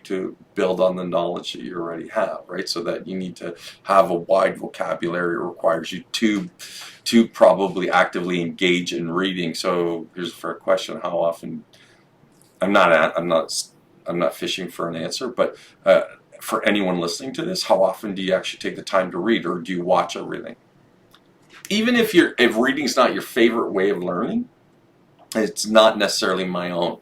to build on the knowledge that you already have, right? So that you need to have a wide vocabulary. It requires you to probably actively engage in reading. So here's a fair question: how often? I'm not fishing for an answer, but for anyone listening to this, how often do you actually take the time to read, or do you watch everything? Even if reading's not your favorite way of learning, it's not necessarily my own.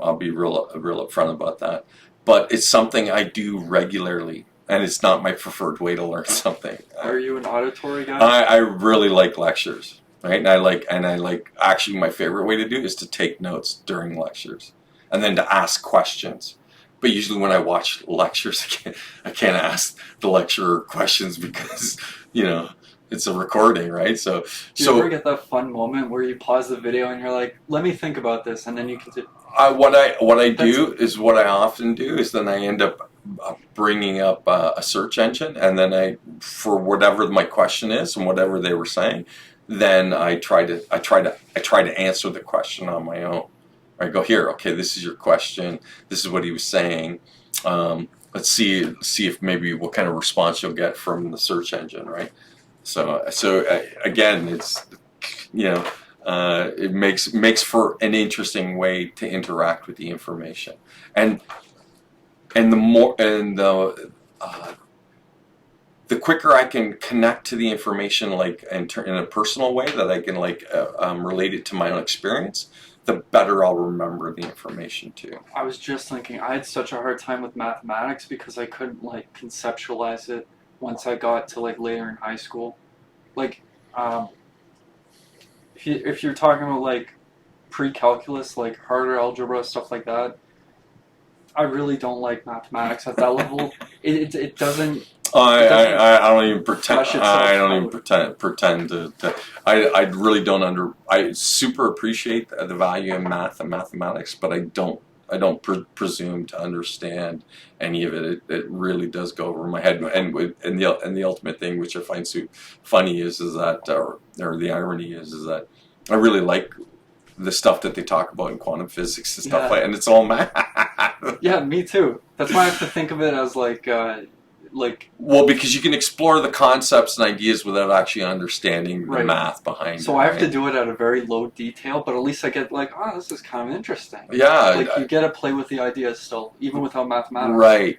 I'll be real upfront about that. But it's something I do regularly, and it's not my preferred way to learn something. Are you an auditory guy? I really like lectures, right? And I like actually, my favorite way to do it is to take notes during lectures, and then to ask questions. But usually when I watch lectures, I can't ask the lecturer questions because it's a recording, right? So do you ever get that fun moment where you pause the video and you're like, let me think about this, and then you can what I often do is then I end up bringing up a search engine, and then for whatever my question is and whatever they were saying, then I try to answer the question on my own. I go, here, okay, this is your question. This is what he was saying. Let's see if maybe what kind of response you'll get from the search engine, right? So again, it's it makes for an interesting way to interact with the information, and the quicker I can connect to the information, like in a personal way that I can relate it to my own experience, the better I'll remember the information too. I was just thinking, I had such a hard time with mathematics because I couldn't conceptualize it once I got to later in high school. If you're talking about pre-calculus, harder algebra, stuff like that, I really don't like mathematics at that level. It doesn't. I don't even pretend. Flush itself I don't even out. pretend to. I really don't. I super appreciate the value in math and mathematics, but I don't. I don't presume to understand any of it. It really does go over my head. And the ultimate thing, which I find so funny, is that or the irony is that I really like the stuff that they talk about in quantum physics and stuff Yeah. like, and it's all math. Yeah, me too. That's why I have to think of it as like Well, because you can explore the concepts and ideas without actually understanding the right. math behind it. So I have to right? do it at a very low detail, but at least I get like, oh, this is kind of interesting. Yeah, Like you get to play with the ideas still, even without mathematics. right.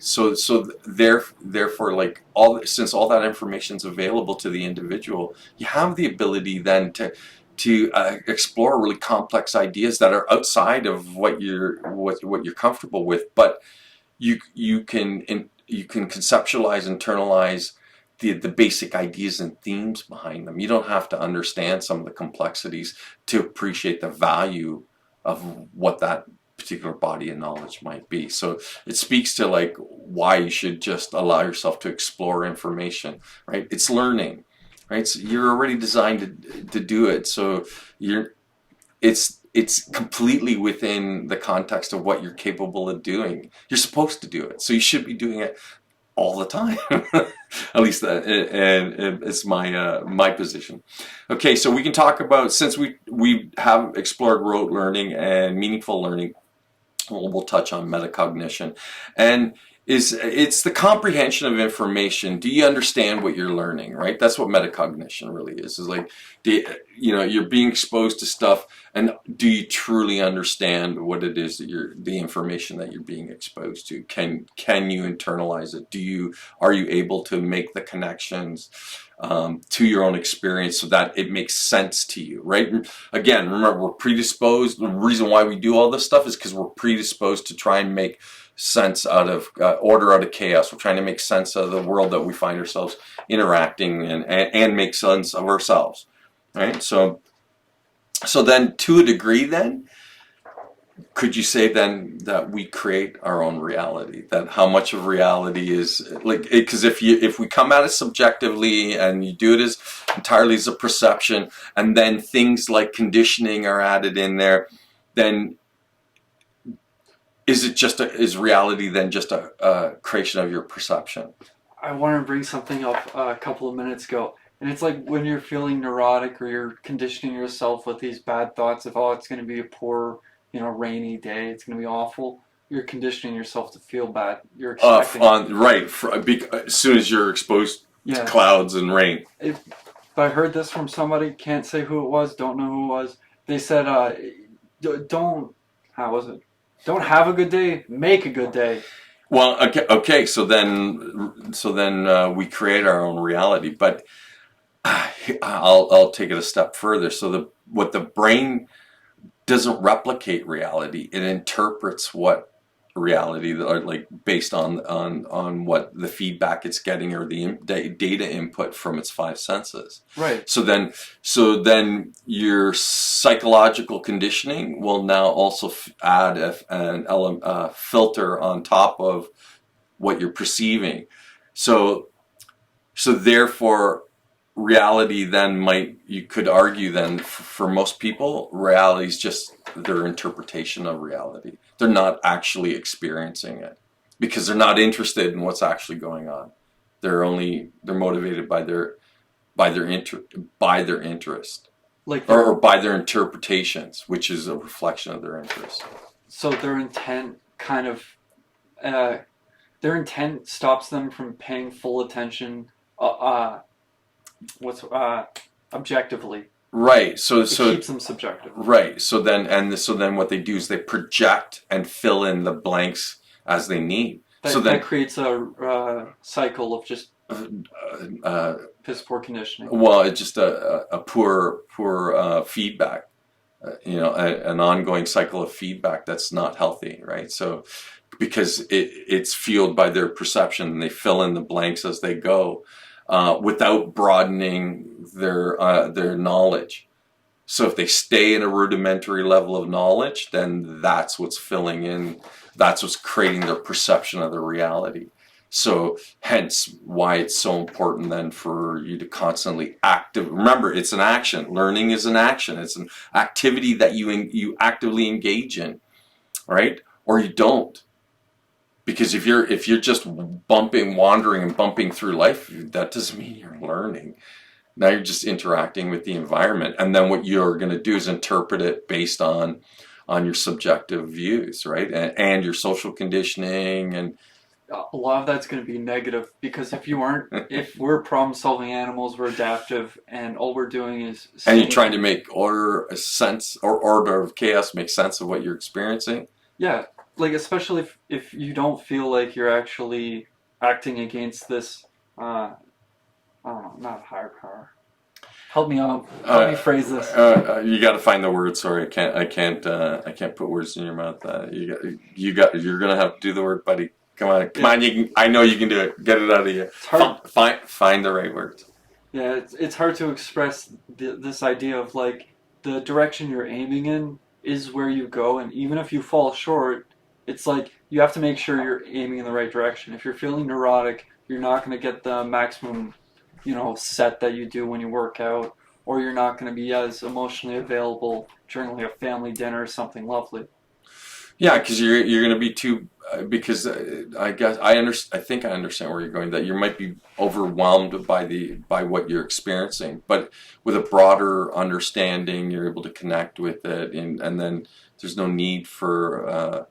Therefore, like since all that information is available to the individual, you have the ability then to explore really complex ideas that are outside of what you're comfortable with, but you can conceptualize, internalize the basic ideas and themes behind them. You don't have to understand some of the complexities to appreciate the value of what that particular body of knowledge might be. So it speaks to like why you should just allow yourself to explore information, right? It's learning, right? So you're already designed to do it. So it's completely within the context of what you're capable of doing. You're supposed to do it, so you should be doing it all the time. At least that, and it's my position. Okay, so we can talk about, since we have explored rote learning and meaningful learning. We'll touch on metacognition, and it's the comprehension of information. Do you understand what you're learning? Right. That's what metacognition really is. Is like, you're being exposed to stuff, and do you truly understand what it is that the information that you're being exposed to? Can you internalize it? Are you able to make the connections to your own experience so that it makes sense to you, right? Again, remember, we're predisposed. The reason why we do all this stuff is because we're predisposed to try and make sense out of order out of chaos. We're trying to make sense of the world that we find ourselves interacting in, and make sense of ourselves, right? So then, to a degree, then, could you say then that we create our own reality? That how much of reality is like, because if we come at it subjectively and you do it as entirely as a perception, and then things like conditioning are added in there, then is reality then just a creation of your perception? I wanted to bring something up a couple of minutes ago, and it's like when you're feeling neurotic or you're conditioning yourself with these bad thoughts of, oh, it's going to be a poor, rainy day, it's going to be awful. You're conditioning yourself to feel bad. You're expecting as soon as you're exposed to clouds and rain. But I heard this from somebody, can't say who it was, don't know who it was. They said, how was it? Don't have a good day, make a good day. Well, okay. So then we create our own reality. But I'll take it a step further. So what the brain doesn't replicate reality; it interprets what reality, or like based on what the feedback it's getting or the data input from its five senses. Right. So then your psychological conditioning will now also add a filter on top of what you're perceiving. So therefore, reality then you could argue then, for most people, reality is just their interpretation of reality. They're not actually experiencing it because they're not interested in what's actually going on. They're motivated by their interest, or by their interpretations, which is a reflection of their interest. So their intent stops them from paying full attention objectively. Right. So it keeps them subjective. Right. So then what they do is they project and fill in the blanks as they need. That creates a cycle of just piss poor conditioning. Well, it's just a poor feedback. An ongoing cycle of feedback that's not healthy, right? So because it's fueled by their perception, and they fill in the blanks as they go. Without broadening their knowledge. So if they stay in a rudimentary level of knowledge, then that's what's filling in, that's what's creating their perception of the reality. So hence why it's so important then for you to constantly remember, it's an action. Learning is an action. It's an activity that you actively engage in, right? Or you don't. Because if you're just wandering and bumping through life, that doesn't mean you're learning. Now you're just interacting with the environment, and then what you're going to do is interpret it based on your subjective views, right? And your social conditioning, and A lot of that's going to be negative because if we're problem-solving animals, we're adaptive, and all we're doing is and you're trying to make order of chaos make sense of what you're experiencing. yeah, like especially if you don't feel like you're actually acting against this, I don't know, not higher power. Help me out. Help me phrase this. You got to find the word. Sorry, I can't put words in your mouth. You're gonna have to do the word, buddy. Come on. I know you can do it. Get it out of you. It's hard. Find the right words. Yeah, it's hard to express this idea of like the direction you're aiming in is where you go, and even if you fall short, it's like you have to make sure you're aiming in the right direction. If you're feeling neurotic, you're not going to get the maximum, set that you do when you work out, or you're not going to be as emotionally available during like a family dinner or something lovely. Yeah, because you're going to be too. Because I guess I think I understand where you're going. That you might be overwhelmed by what you're experiencing, but with a broader understanding, you're able to connect with it, and then there's no need for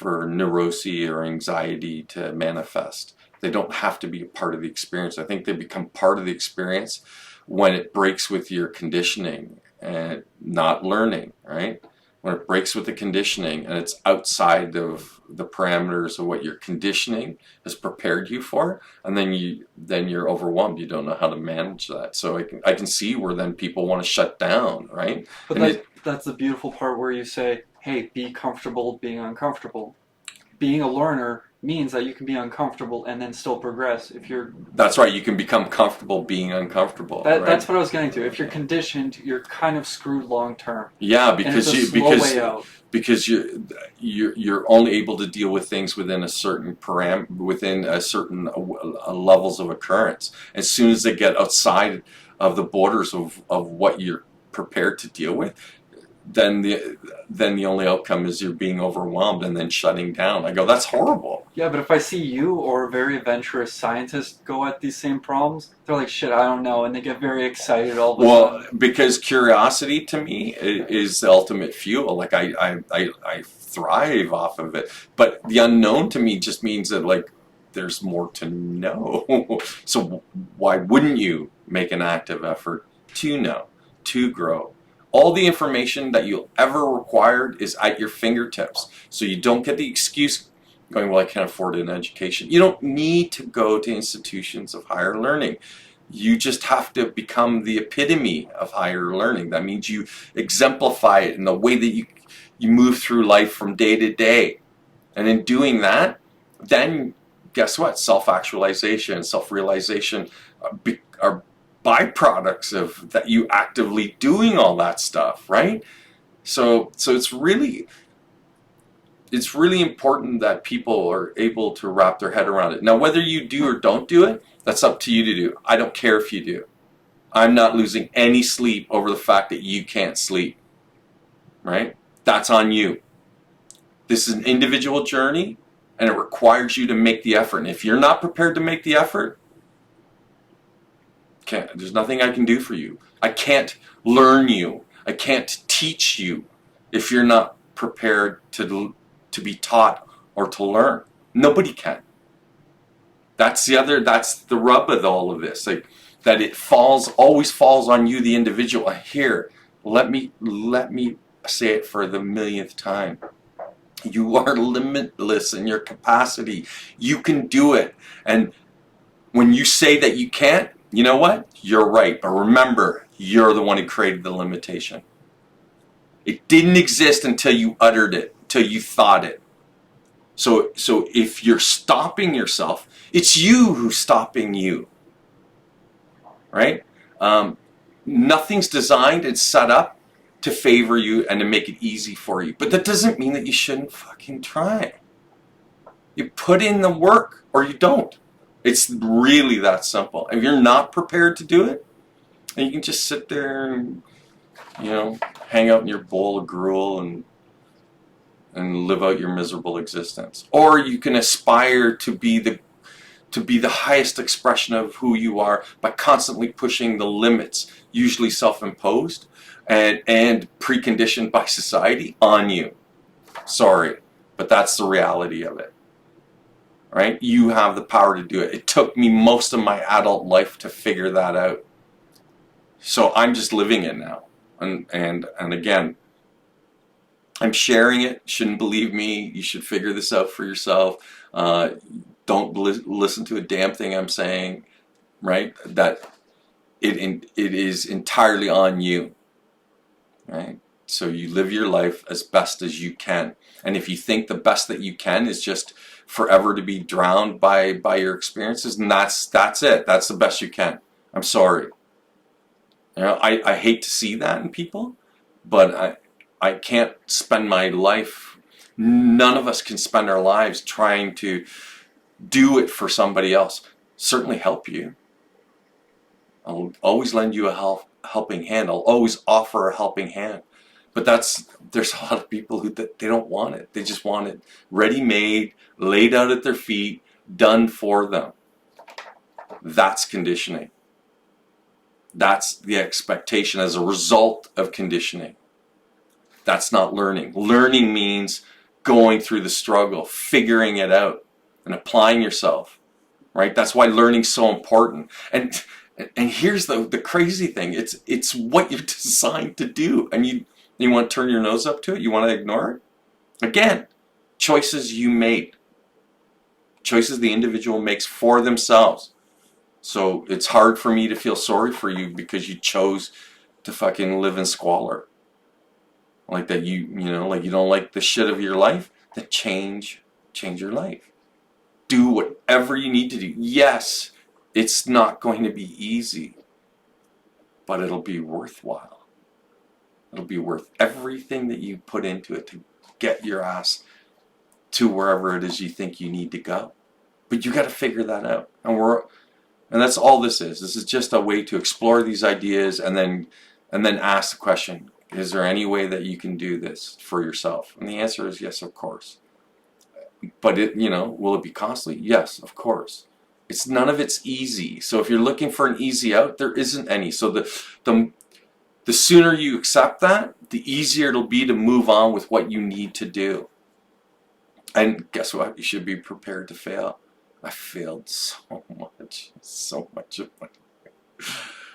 neurosis or anxiety to manifest. They don't have to be a part of the experience. I think they become part of the experience when it breaks with your conditioning and not learning, right? When it breaks with the conditioning and it's outside of the parameters of what your conditioning has prepared you for, and then you're overwhelmed. You don't know how to manage that. So I can see where then people want to shut down, right? But that's the beautiful part where you say, hey, be comfortable being uncomfortable. Being a learner means that you can be uncomfortable and then still progress. That's right. You can become comfortable being uncomfortable. Right? That's what I was getting to. If you're conditioned, you're kind of screwed long term. Yeah, because because you're only able to deal with things within a certain levels of occurrence. As soon as they get outside of the borders of what you're prepared to deal with, then the only outcome is you're being overwhelmed and then shutting down. I go, that's horrible. Yeah, but if I see you or a very adventurous scientist go at these same problems, they're like, shit, I don't know, and they get very excited all the time. Well, because curiosity to me is the ultimate fuel. Like I thrive off of it. But the unknown to me just means that like there's more to know. So why wouldn't you make an active effort to know, to grow? All the information that you'll ever require is at your fingertips. So you don't get the excuse going, well, I can't afford an education. You don't need to go to institutions of higher learning. You just have to become the epitome of higher learning. That means you exemplify it in the way that you move through life from day to day. And in doing that, then guess what? Self-actualization, self-realization are byproducts of that, you actively doing all that stuff, right? So it's really important that people are able to wrap their head around it. Now, whether you do or don't do it, that's up to you to do. I don't care if you do. I'm not losing any sleep over the fact that you can't sleep, right? That's on you. This is an individual journey, and it requires you to make the effort. And if you're not prepared to make the effort, there's nothing I can do for you. I can't learn you. I can't teach you if you're not prepared to be taught or to learn. Nobody can. That's the rub of all of this. Like that it always falls on you, the individual. Here, let me say it for the millionth time. You are limitless in your capacity. You can do it. And when you say that you can't, you know what? You're right. But remember, you're the one who created the limitation. It didn't exist until you uttered it, until you thought it. So if you're stopping yourself, it's you who's stopping you. Right? Nothing's designed and set up to favor you and to make it easy for you. But that doesn't mean that you shouldn't fucking try. You put in the work or you don't. It's really that simple. If you're not prepared to do it, and you can just sit there and, hang out in your bowl of gruel and live out your miserable existence. Or you can aspire to be the highest expression of who you are by constantly pushing the limits, usually self-imposed and preconditioned by society, on you. Sorry, but that's the reality of it. Right? You have the power to do it. It took me most of my adult life to figure that out. So I'm just living it now. And again, I'm sharing it. Shouldn't believe me. You should figure this out for yourself. Don't listen to a damn thing I'm saying. Right? That it is entirely on you. Right? So you live your life as best as you can. And if you think the best that you can is just forever to be drowned by your experiences, and that's it. That's the best you can. I'm sorry. I hate to see that in people, but I can't spend my life. None of us can spend our lives trying to do it for somebody else. Certainly help you. I'll always lend you a helping hand. I'll always offer a helping hand. But there's a lot of people who they don't want it. They just want it ready-made, laid out at their feet, done for them. That's conditioning. That's the expectation as a result of conditioning. That's not learning. Learning means going through the struggle, figuring it out, and applying yourself. Right? That's why learning's so important. And here's the crazy thing. It's what you're designed to do. And you want to turn your nose up to it? You want to ignore it? Again, choices you made. Choices the individual makes for themselves. So it's hard for me to feel sorry for you because you chose to fucking live in squalor. Like that like you don't like the shit of your life, then change your life. Do whatever you need to do. Yes, it's not going to be easy, but it'll be worthwhile. It'll be worth everything that you put into it to get your ass to wherever it is you think you need to go. But you got to figure that out. And that's all this is. This is just a way to explore these ideas and then ask the question, is there any way that you can do this for yourself? And the answer is yes, of course. But will it be costly? Yes, of course. None of it's easy. So if you're looking for an easy out, there isn't any. So the sooner you accept that, the easier it'll be to move on with what you need to do. And guess what? You should be prepared to fail. I failed so much of my life.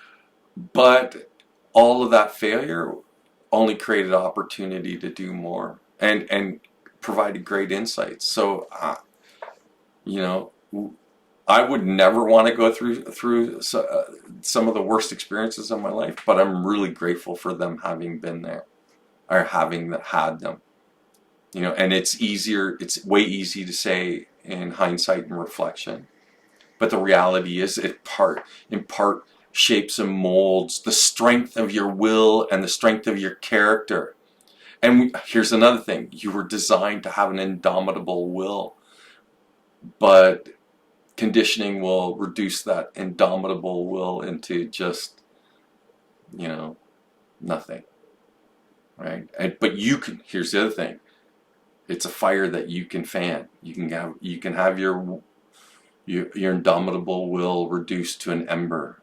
But all of that failure only created opportunity to do more and provided great insights. So, I would never want to go through some of the worst experiences of my life, but I'm really grateful for them having been there or having had them. And it's way easy to say in hindsight and reflection, but the reality is it in part shapes and molds the strength of your will and the strength of your character. And here's another thing: you were designed to have an indomitable will, but conditioning will reduce that indomitable will into just, nothing, right? But here's the other thing: it's a fire that you can fan. You can have your indomitable will reduced to an ember,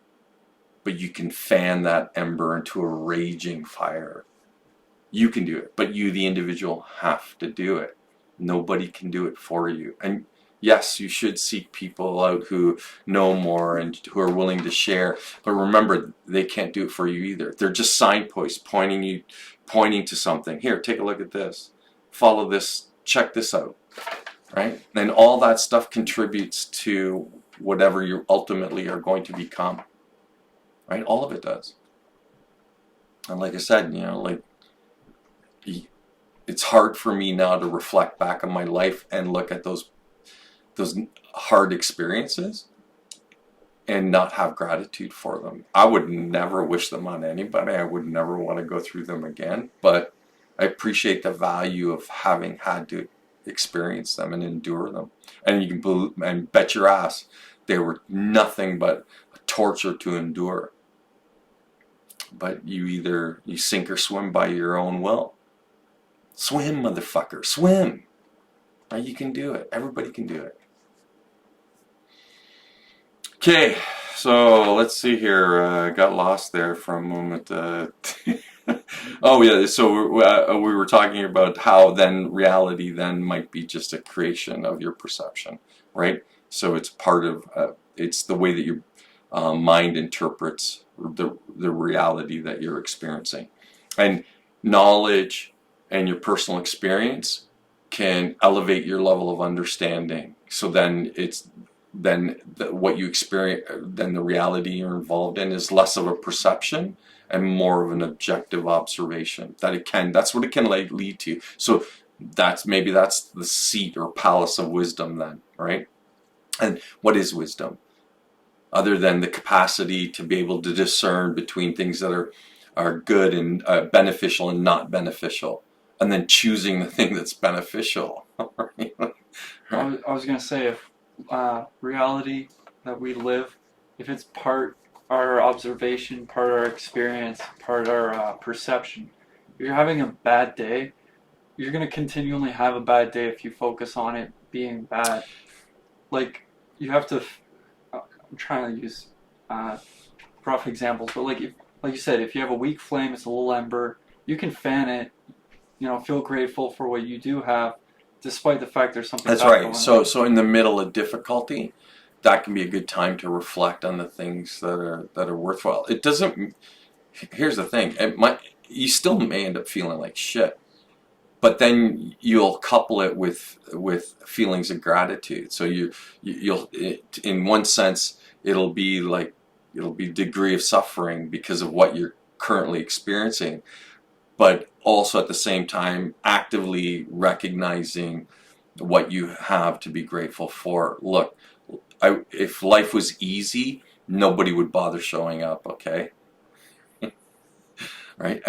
but you can fan that ember into a raging fire. You can do it, but you, the individual, have to do it. Nobody can do it for you. And yes, you should seek people out who know more and who are willing to share. But remember, they can't do it for you either. They're just signposts pointing to something. Here, take a look at this. Follow this. Check this out. Right? And all that stuff contributes to whatever you ultimately are going to become. Right? All of it does. And like I said, it's hard for me now to reflect back on my life and look at those hard experiences and not have gratitude for them. I would never wish them on anybody. I would never want to go through them again, but I appreciate the value of having had to experience them and endure them. And you can and bet your ass they were nothing but a torture to endure. But you sink or swim by your own will. Swim, motherfucker, swim. Right? You can do it. Everybody can do it. Okay, so let's see here. Got lost there for a moment. Oh yeah, so we were talking about how then reality then might be just a creation of your perception, right? So it's part of it's the way that your mind interprets the reality that you're experiencing, and knowledge and your personal experience can elevate your level of understanding. So then what you experience, then the reality you're involved in is less of a perception and more of an objective observation. That's what it can lead to. So maybe that's the seat or palace of wisdom then, right? And what is wisdom? Other than the capacity to be able to discern between things that are good and beneficial and not beneficial, and then choosing the thing that's beneficial. I was going to say, if reality that we live, if it's part our observation, part our experience, part our perception, if you're having a bad day, you're going to continually have a bad day if you focus on it being bad. Like, you have to, I'm trying to use rough examples, but like you said, if you have a weak flame, it's a little ember, you can fan it, feel grateful for what you do have, despite the fact there's something. That's right. So in the middle of difficulty, that can be a good time to reflect on the things that are worthwhile. It doesn't. Here's the thing. You still may end up feeling like shit, but then you'll couple it with feelings of gratitude. So you'll in one sense it'll be degree of suffering because of what you're currently experiencing, but also at the same time actively recognizing what you have to be grateful for. Look, if life was easy, nobody would bother showing up, okay? Right?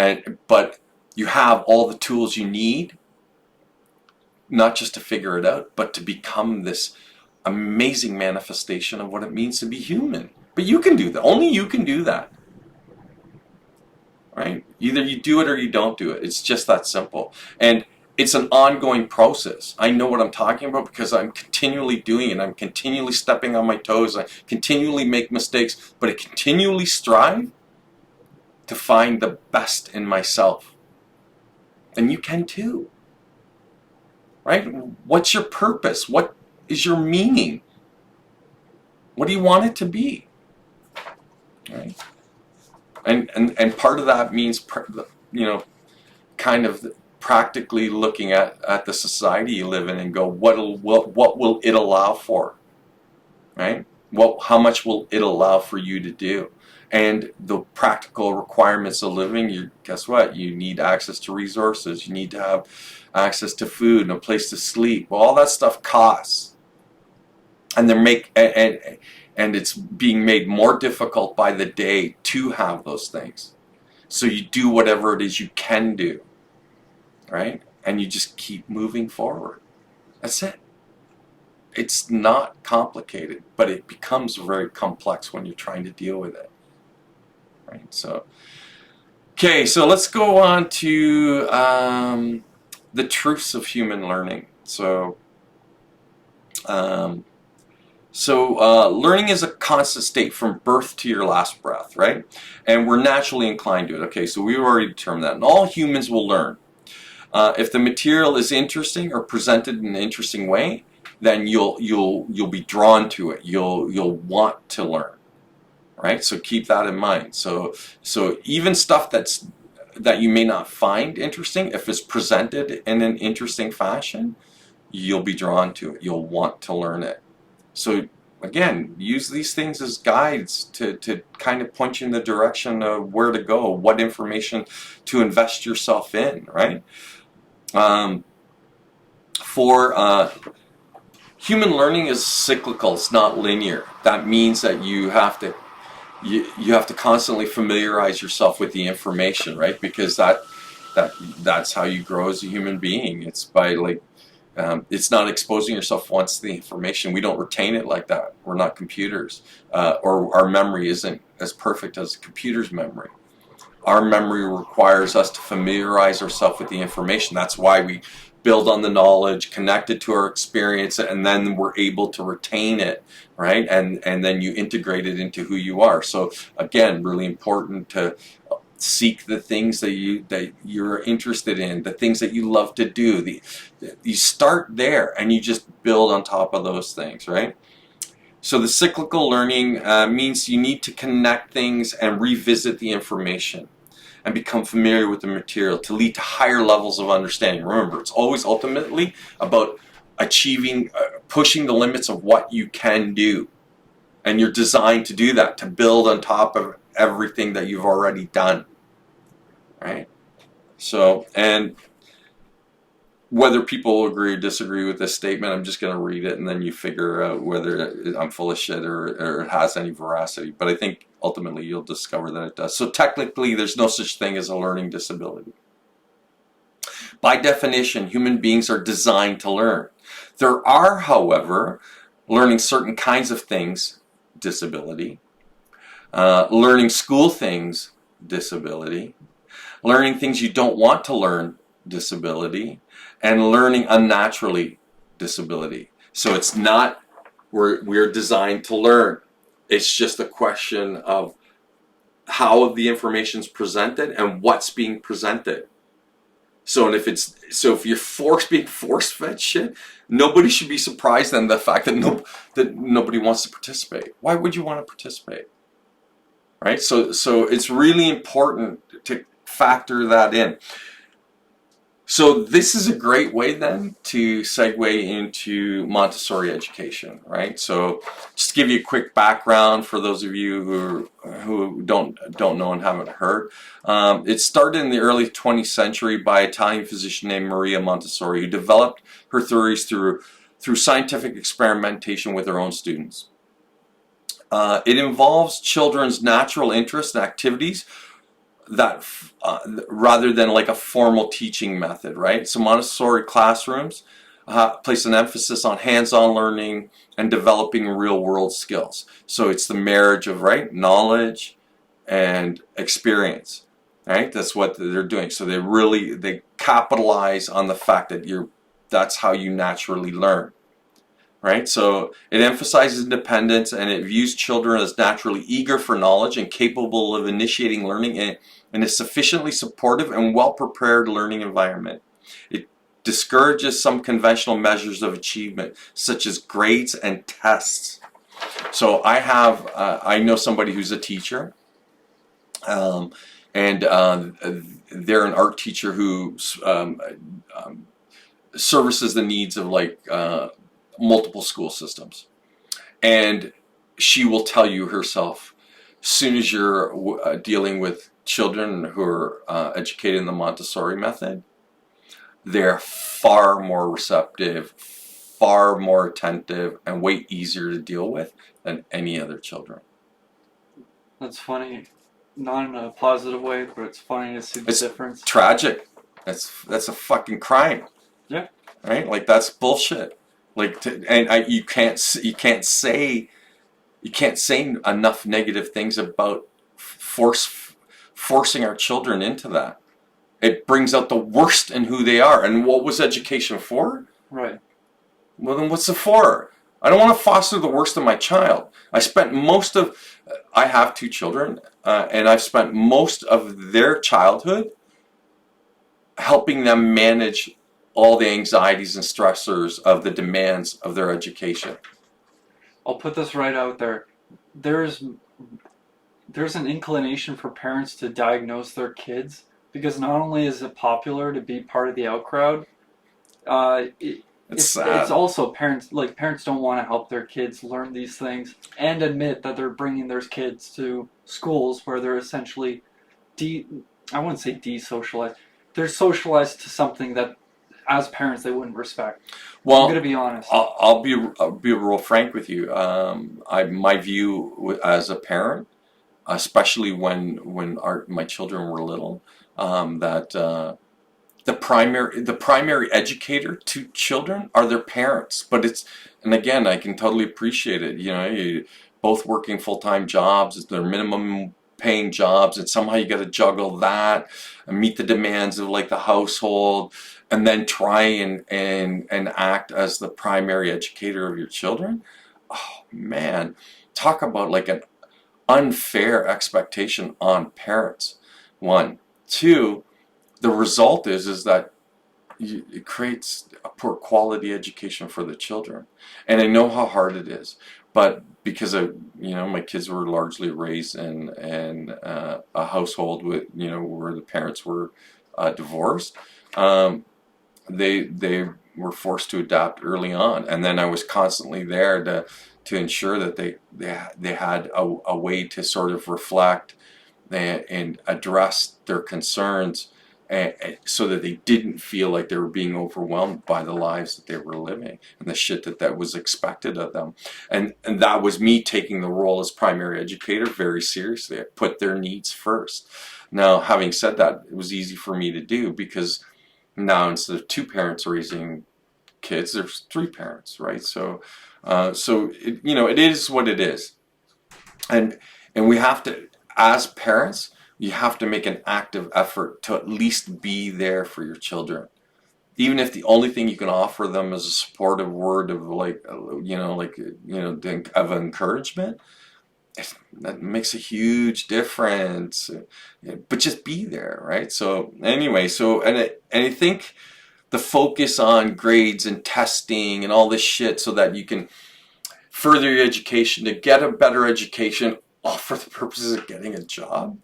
But you have all the tools you need, not just to figure it out, but to become this amazing manifestation of what it means to be human. But you can do that. Only you can do that. Right? Either you do it or you don't do it. It's just that simple. And it's an ongoing process. I know what I'm talking about because I'm continually doing it. I'm continually stepping on my toes. I continually make mistakes, but I continually strive to find the best in myself. And you can too. Right? What's your purpose? What is your meaning? What do you want it to be? Right? And part of that means, kind of practically looking at the society you live in and go, what will it allow for? Right? How much will it allow for you to do? And the practical requirements of living, guess what? You need access to resources. You need to have access to food and a place to sleep. Well, all that stuff costs. And and it's being made more difficult by the day to have those things. So you do whatever it is you can do, right? And you just keep moving forward. That's it. It's not complicated, but it becomes very complex when you're trying to deal with it, right? So, okay, so let's go on to the truths of human learning. So, learning is a constant state from birth to your last breath, right? And we're naturally inclined to it. Okay, so we've already determined that. And all humans will learn. If the material is interesting or presented in an interesting way, then you'll be drawn to it. You'll want to learn, right? So keep that in mind. So even stuff that you may not find interesting, if it's presented in an interesting fashion, you'll be drawn to it. You'll want to learn it. So again, use these things as guides to kind of point you in the direction of where to go, what information to invest yourself in, right? Human learning is cyclical, it's not linear. That means that you have to constantly familiarize yourself with the information, right? Because that's how you grow as a human being. It's by It's not exposing yourself once to the information. We don't retain it like that. We're not computers, or our memory isn't as perfect as a computer's memory. Our memory requires us to familiarize ourselves with the information. That's why we build on the knowledge, connect it to our experience, and then we're able to retain it, right? And then you integrate it into who you are. So again, really important to seek the things that you're interested in, the things that you love to do. You start there and you just build on top of those things, right? So the cyclical learning means you need to connect things and revisit the information and become familiar with the material to lead to higher levels of understanding. Remember, it's always ultimately about achieving, pushing the limits of what you can do. And you're designed to do that, to build on top of everything that you've already done, right? So, and whether people agree or disagree with this statement, I'm just going to read it and then you figure out whether I'm full of shit or it has any veracity. But I think ultimately you'll discover that it does. So technically, there's no such thing as a learning disability. By definition, human beings are designed to learn. There are, however, learning certain kinds of things, disability. Learning school things, disability. Learning things you don't want to learn, disability. And learning unnaturally, disability. So it's not we're designed to learn. It's just a question of how the information is presented and what's being presented. So if you're being force fed shit, nobody should be surprised in the fact that that nobody wants to participate. Why would you want to participate? Right? So it's really important to factor that in. So this is a great way then to segue into Montessori education, right? So just to give you a quick background for those of you who don't know and haven't heard, it started in the early 20th century by an Italian physician named Maria Montessori, who developed her theories through scientific experimentation with her own students. It involves children's natural interests and activities that rather than like a formal teaching method, right? So Montessori classrooms place an emphasis on hands-on learning and developing real-world skills. So it's the marriage of knowledge and experience, right? That's what they're doing. So they capitalize on the fact that that's how you naturally learn. Right? So it emphasizes independence and it views children as naturally eager for knowledge and capable of initiating learning in a sufficiently supportive and well-prepared learning environment. It discourages some conventional measures of achievement, such as grades and tests. So I know somebody who's a teacher, and they're an art teacher who services the needs of multiple school systems, and she will tell you herself, as soon as you're dealing with children who are educated in the Montessori method, they're far more receptive, far more attentive, and way easier to deal with than any other children. That's funny, not in a positive way, but it's funny to see the difference. It's tragic. That's a fucking crime. Yeah. Right? Like, that's bullshit. You can't say enough negative things about forcing our children into that. It brings out the worst in who they are. And what was education for? Right. Well, then what's it for? I don't want to foster the worst in my child. I have 2 children, and I've spent most of their childhood helping them manage all the anxieties and stressors of the demands of their education. I'll put this right out there. There's an inclination for parents to diagnose their kids, because not only is it popular to be part of the out crowd, it's also parents don't want to help their kids learn these things and admit that they're bringing their kids to schools where they're essentially I wouldn't say desocialized. They're socialized to something that, as parents, they wouldn't respect. Well, I'm going to be honest. I'll be real frank with you. My view as a parent, especially when my children were little, that the primary educator to children are their parents. But and again, I can totally appreciate it. Both working full-time jobs, it's their minimum paying jobs, and somehow you got to juggle that and meet the demands of like the household, and then try and act as the primary educator of your children. Oh man, talk about like an unfair expectation on parents. One, two, the result is that it creates a poor quality education for the children. And I know how hard it is, but because my kids were largely raised in a household with where the parents were divorced, they were forced to adapt early on, and then I was constantly there to ensure that they had a way to sort of reflect and address their concerns, so that they didn't feel like they were being overwhelmed by the lives that they were living and the shit that was expected of them. And that was me taking the role as primary educator very seriously. I put their needs first. Now, having said that, it was easy for me to do because now instead of two parents raising kids, there's three parents, right? So it is what it is. And we have to, as parents, you have to make an active effort to at least be there for your children, even if the only thing you can offer them is a supportive word of of encouragement. That makes a huge difference. But just be there, right? So anyway, and I think the focus on grades and testing and all this shit so that you can further your education to get a better education, all for the purposes of getting a job,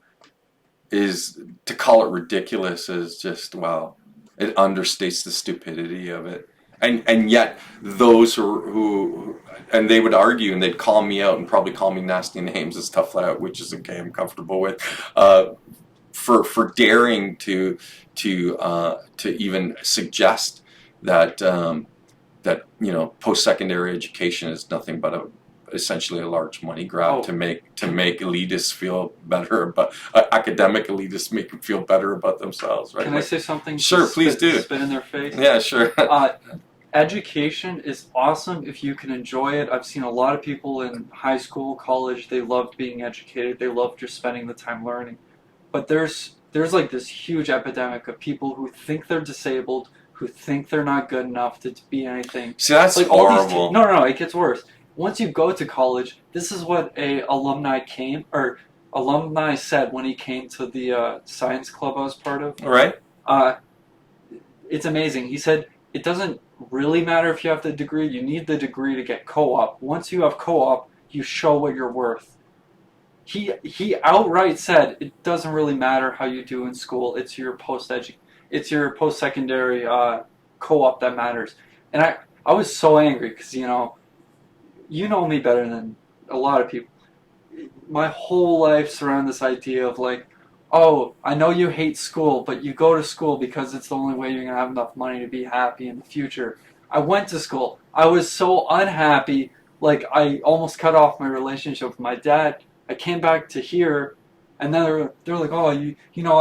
is to call it ridiculous is just, wow, it understates the stupidity of it. And yet those who and they would argue and they'd call me out and probably call me nasty names and stuff like that, which is okay, I'm comfortable with, for daring to even suggest that post-secondary education is nothing but essentially a large money grab to make elitists feel better about academic elitists make them feel better about themselves, right? Can I say something? Sure, please do. Spit in their face. Yeah, sure. Education is awesome if you can enjoy it. I've seen a lot of people in high school, college, they loved being educated. They loved just spending the time learning. But there's like this huge epidemic of people who think they're disabled, who think they're not good enough to be anything. See, that's like horrible. No, it gets worse. Once you go to college, this is what alumni said when he came to the science club I was part of. Right. It's amazing. He said, it doesn't really matter if you have the degree. You need the degree to get co-op. Once you have co-op, you show what you're worth. He outright said, it doesn't really matter how you do in school. It's your post-secondary co-op that matters. And I was so angry because, you know me better than a lot of people. My whole life surrounds this idea of like, oh, I know you hate school, but you go to school because it's the only way you're going to have enough money to be happy in the future. I went to school. I was so unhappy, like I almost cut off my relationship with my dad. I came back to here, and then they're like, oh, I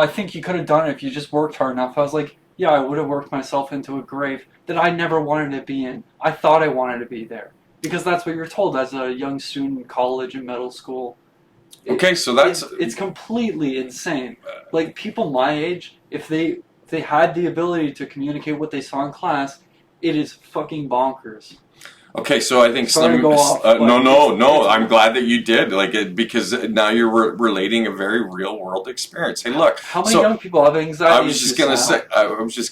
think you could have done it if you just worked hard enough. I was like, yeah, I would have worked myself into a grave that I never wanted to be in. I thought I wanted to be there. Because that's what you're told as a young student in college and middle school. Okay, so it's completely insane. Like people my age, if they had the ability to communicate what they saw in class, it is fucking bonkers. Okay, so I think no. I'm glad that you did, because now you're relating a very real world experience. Hey, look, how many young people have anxiety? I was just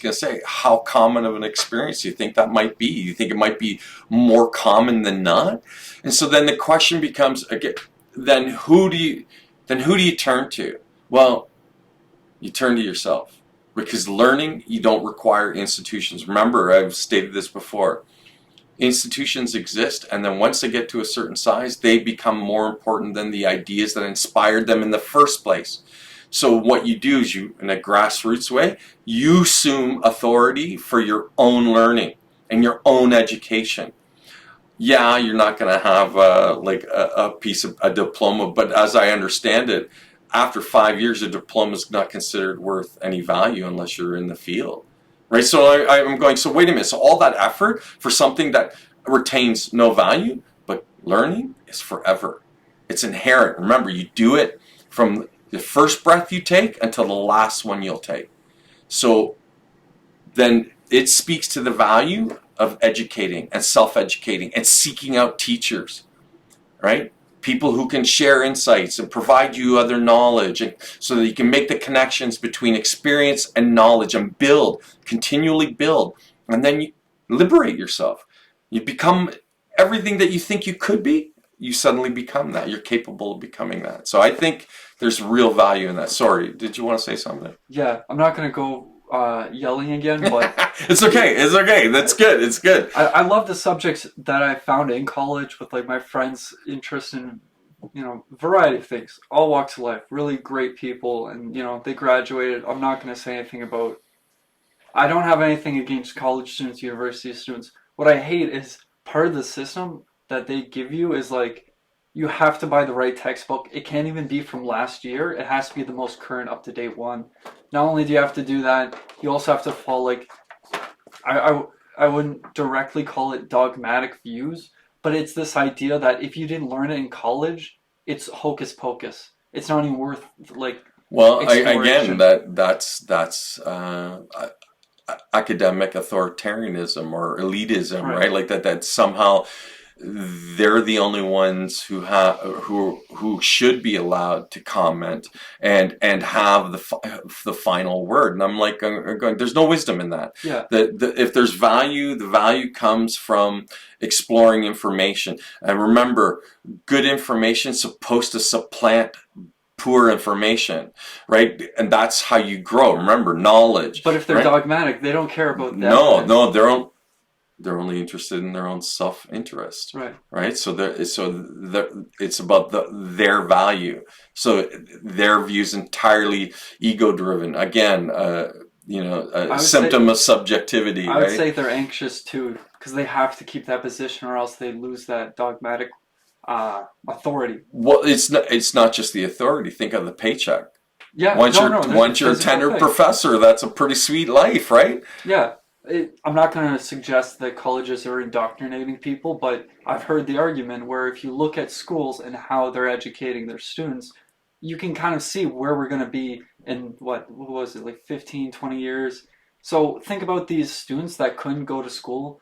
gonna say, how common of an experience do you think that might be? You think it might be more common than not? And so then the question becomes again, then who do you turn to? Well, you turn to yourself, because learning, you don't require institutions. Remember, I've stated this before. Institutions exist, and then once they get to a certain size, they become more important than the ideas that inspired them in the first place. So what you do is in a grassroots way, you assume authority for your own learning and your own education. Yeah, you're not going to have a diploma, but as I understand it, after 5 years, a diploma is not considered worth any value unless you're in the field. right? So I'm going, so wait a minute, so all that effort for something that retains no value, but learning is forever. It's inherent. Remember, you do it from the first breath you take until the last one you'll take. So then it speaks to the value of educating and self-educating and seeking out teachers, right? People who can share insights and provide you other knowledge, and so that you can make the connections between experience and knowledge and build, continually build, and then you liberate yourself. You become everything that you think you could be. You suddenly become that. You're capable of becoming that. So I think there's real value in that. Sorry, did you want to say something? Yeah, I'm not gonna go yelling again, but It's okay. It's okay. That's good. It's good. I love the subjects that I found in college with like my friends' interest in, variety of things, all walks of life, really great people, and they graduated. I'm not gonna say anything about. I don't have anything against college students, university students. What I hate is part of the system that they give you is like you have to buy the right textbook. It can't even be from last year. It has to be the most current, up to date one. Not only do you have to do that, you also have to follow like I, I, I wouldn't directly call it dogmatic views, but it's this idea that if you didn't learn it in college, it's hocus pocus. It's not even worth like Well, again, exploration. that's academic authoritarianism or elitism, Right. right? Like that somehow they're the only ones who should be allowed to comment and have the final word. And I'm going, there's no wisdom in that. Yeah. If there's value, the value comes from exploring information. And remember, good information is supposed to supplant poor information, right? And that's how you grow. Remember, knowledge, But if they're right? dogmatic, they don't care about the No, evidence. no, they're only interested in their own self-interest, Right. right? It's about their value. So their views entirely ego-driven. Again, I a would say symptom of subjectivity, I would right? say they're anxious too because they have to keep that position or else they lose that dogmatic authority. Well, it's not just the authority. Think of the paycheck. Yeah, Once no, you're no, there's a once you're a physical tenured thing. professor, that's a pretty sweet life, right? Yeah, I'm not going to suggest that colleges are indoctrinating people, but I've heard the argument where if you look at schools and how they're educating their students, you can kind of see where we're going to be in what was it, like 15, 20 years. So think about these students that couldn't go to school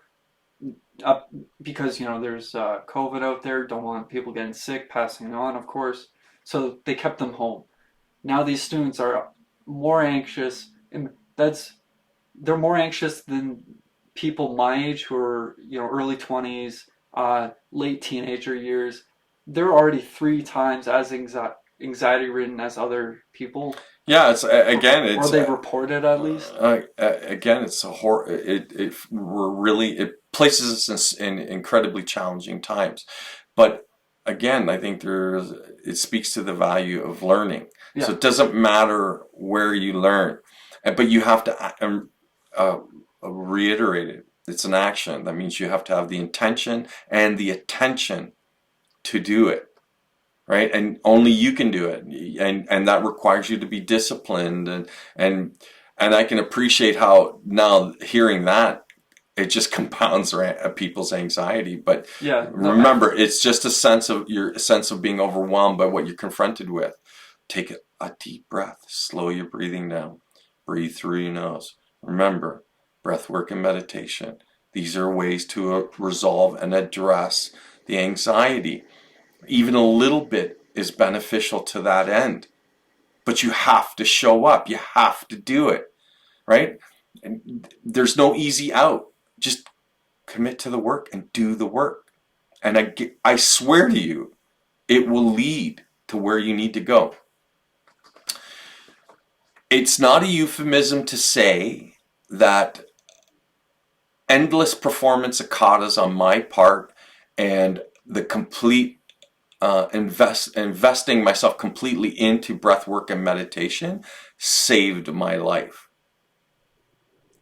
uh, because there's COVID out there. Don't want people getting sick, passing on, of course. So they kept them home. Now these students are more anxious, and that's they're more anxious than people my age who are early 20s, late teenager years. They're already three times as anxiety ridden as other people, Yeah, it's again, or it's they report it at least. again, it's a it places us in incredibly challenging times. But again, I think it speaks to the value of learning. So Yeah, it doesn't matter where you learn, but you have to uh, reiterate it. It's an action. That means you have to have the intention and the attention to do it, right? And only you can do it, and that requires you to be disciplined, and and I can appreciate how now hearing that it just compounds people's anxiety. But yeah, no, remember, it's just a sense of being overwhelmed by what you're confronted with. Take a deep breath, slow your breathing down, breathe through your nose. Remember, breath work and meditation. These are ways to resolve and address the anxiety. Even a little bit is beneficial to that end. But you have to show up. You have to do it, right? And there's no easy out. Just commit to the work and do the work. And I swear to you, it will lead to where you need to go. It's not a euphemism to say that endless performance iccatas on my part and the complete investing myself completely into breath work and meditation saved my life,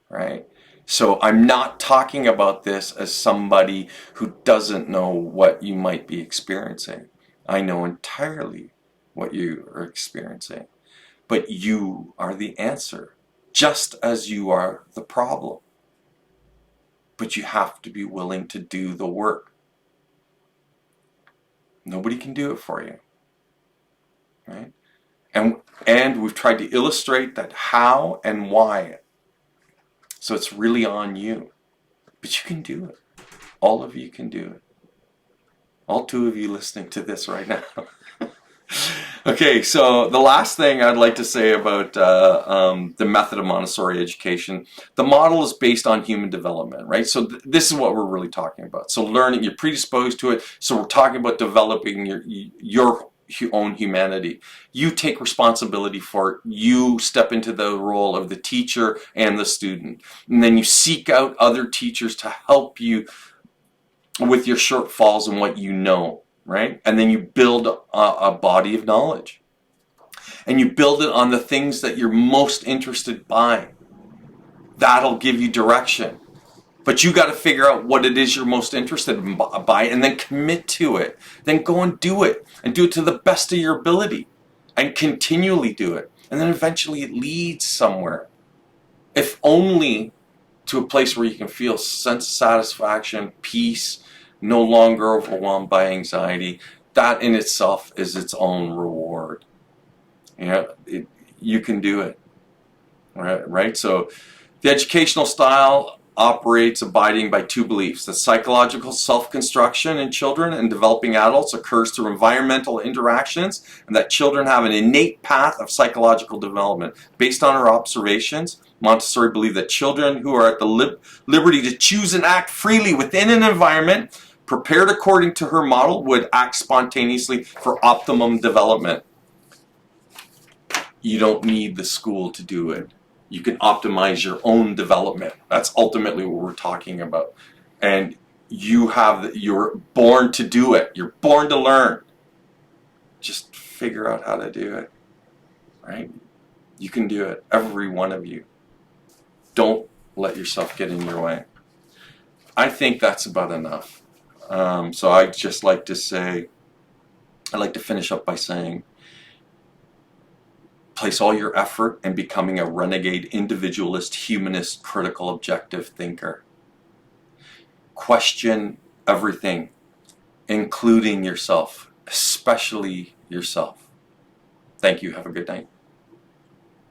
right? So I'm not talking about this as somebody who doesn't know what you might be experiencing. I know entirely what you are experiencing, but you are the answer. just as you are the problem. But you have to be willing to do the work. Nobody can do it for you, right? And we've tried to illustrate that how and why. So it's really on you. But you can do it. All of you can do it. All two of you listening to this right now. Okay, so the last thing I'd like to say about the method of Montessori education, the model is based on human development, right? So this is what we're really talking about. So learning, you're predisposed to it. So we're talking about developing your own humanity. You take responsibility for it. You step into the role of the teacher and the student. And then you seek out other teachers to help you with your shortfalls and what you know, right? And then you build a body of knowledge. And you build it on the things that you're most interested by. That'll give you direction. But you got to figure out what it is you're most interested by and then commit to it. Then go and do it. And do it to the best of your ability. And continually do it. And then eventually it leads somewhere. If only to a place where you can feel sense of satisfaction, peace, no longer overwhelmed by anxiety. That in itself is its own reward. You know, you can do it, right? So the educational style operates abiding by two beliefs. That psychological self-construction in children and developing adults occurs through environmental interactions, and that children have an innate path of psychological development. Based on our observations, Montessori believed that children who are at the liberty to choose and act freely within an environment prepared according to her model would act spontaneously for optimum development. You don't need the school to do it. You can optimize your own development. That's ultimately what we're talking about. And you're born to do it. You're born to learn. Just figure out how to do it, right? You can do it, every one of you. Don't let yourself get in your way. I think that's about enough. So I'd just like to say, I'd like to finish up by saying, place all your effort in becoming a renegade, individualist, humanist, critical, objective thinker. Question everything, including yourself, especially yourself. Thank you. Have a good night.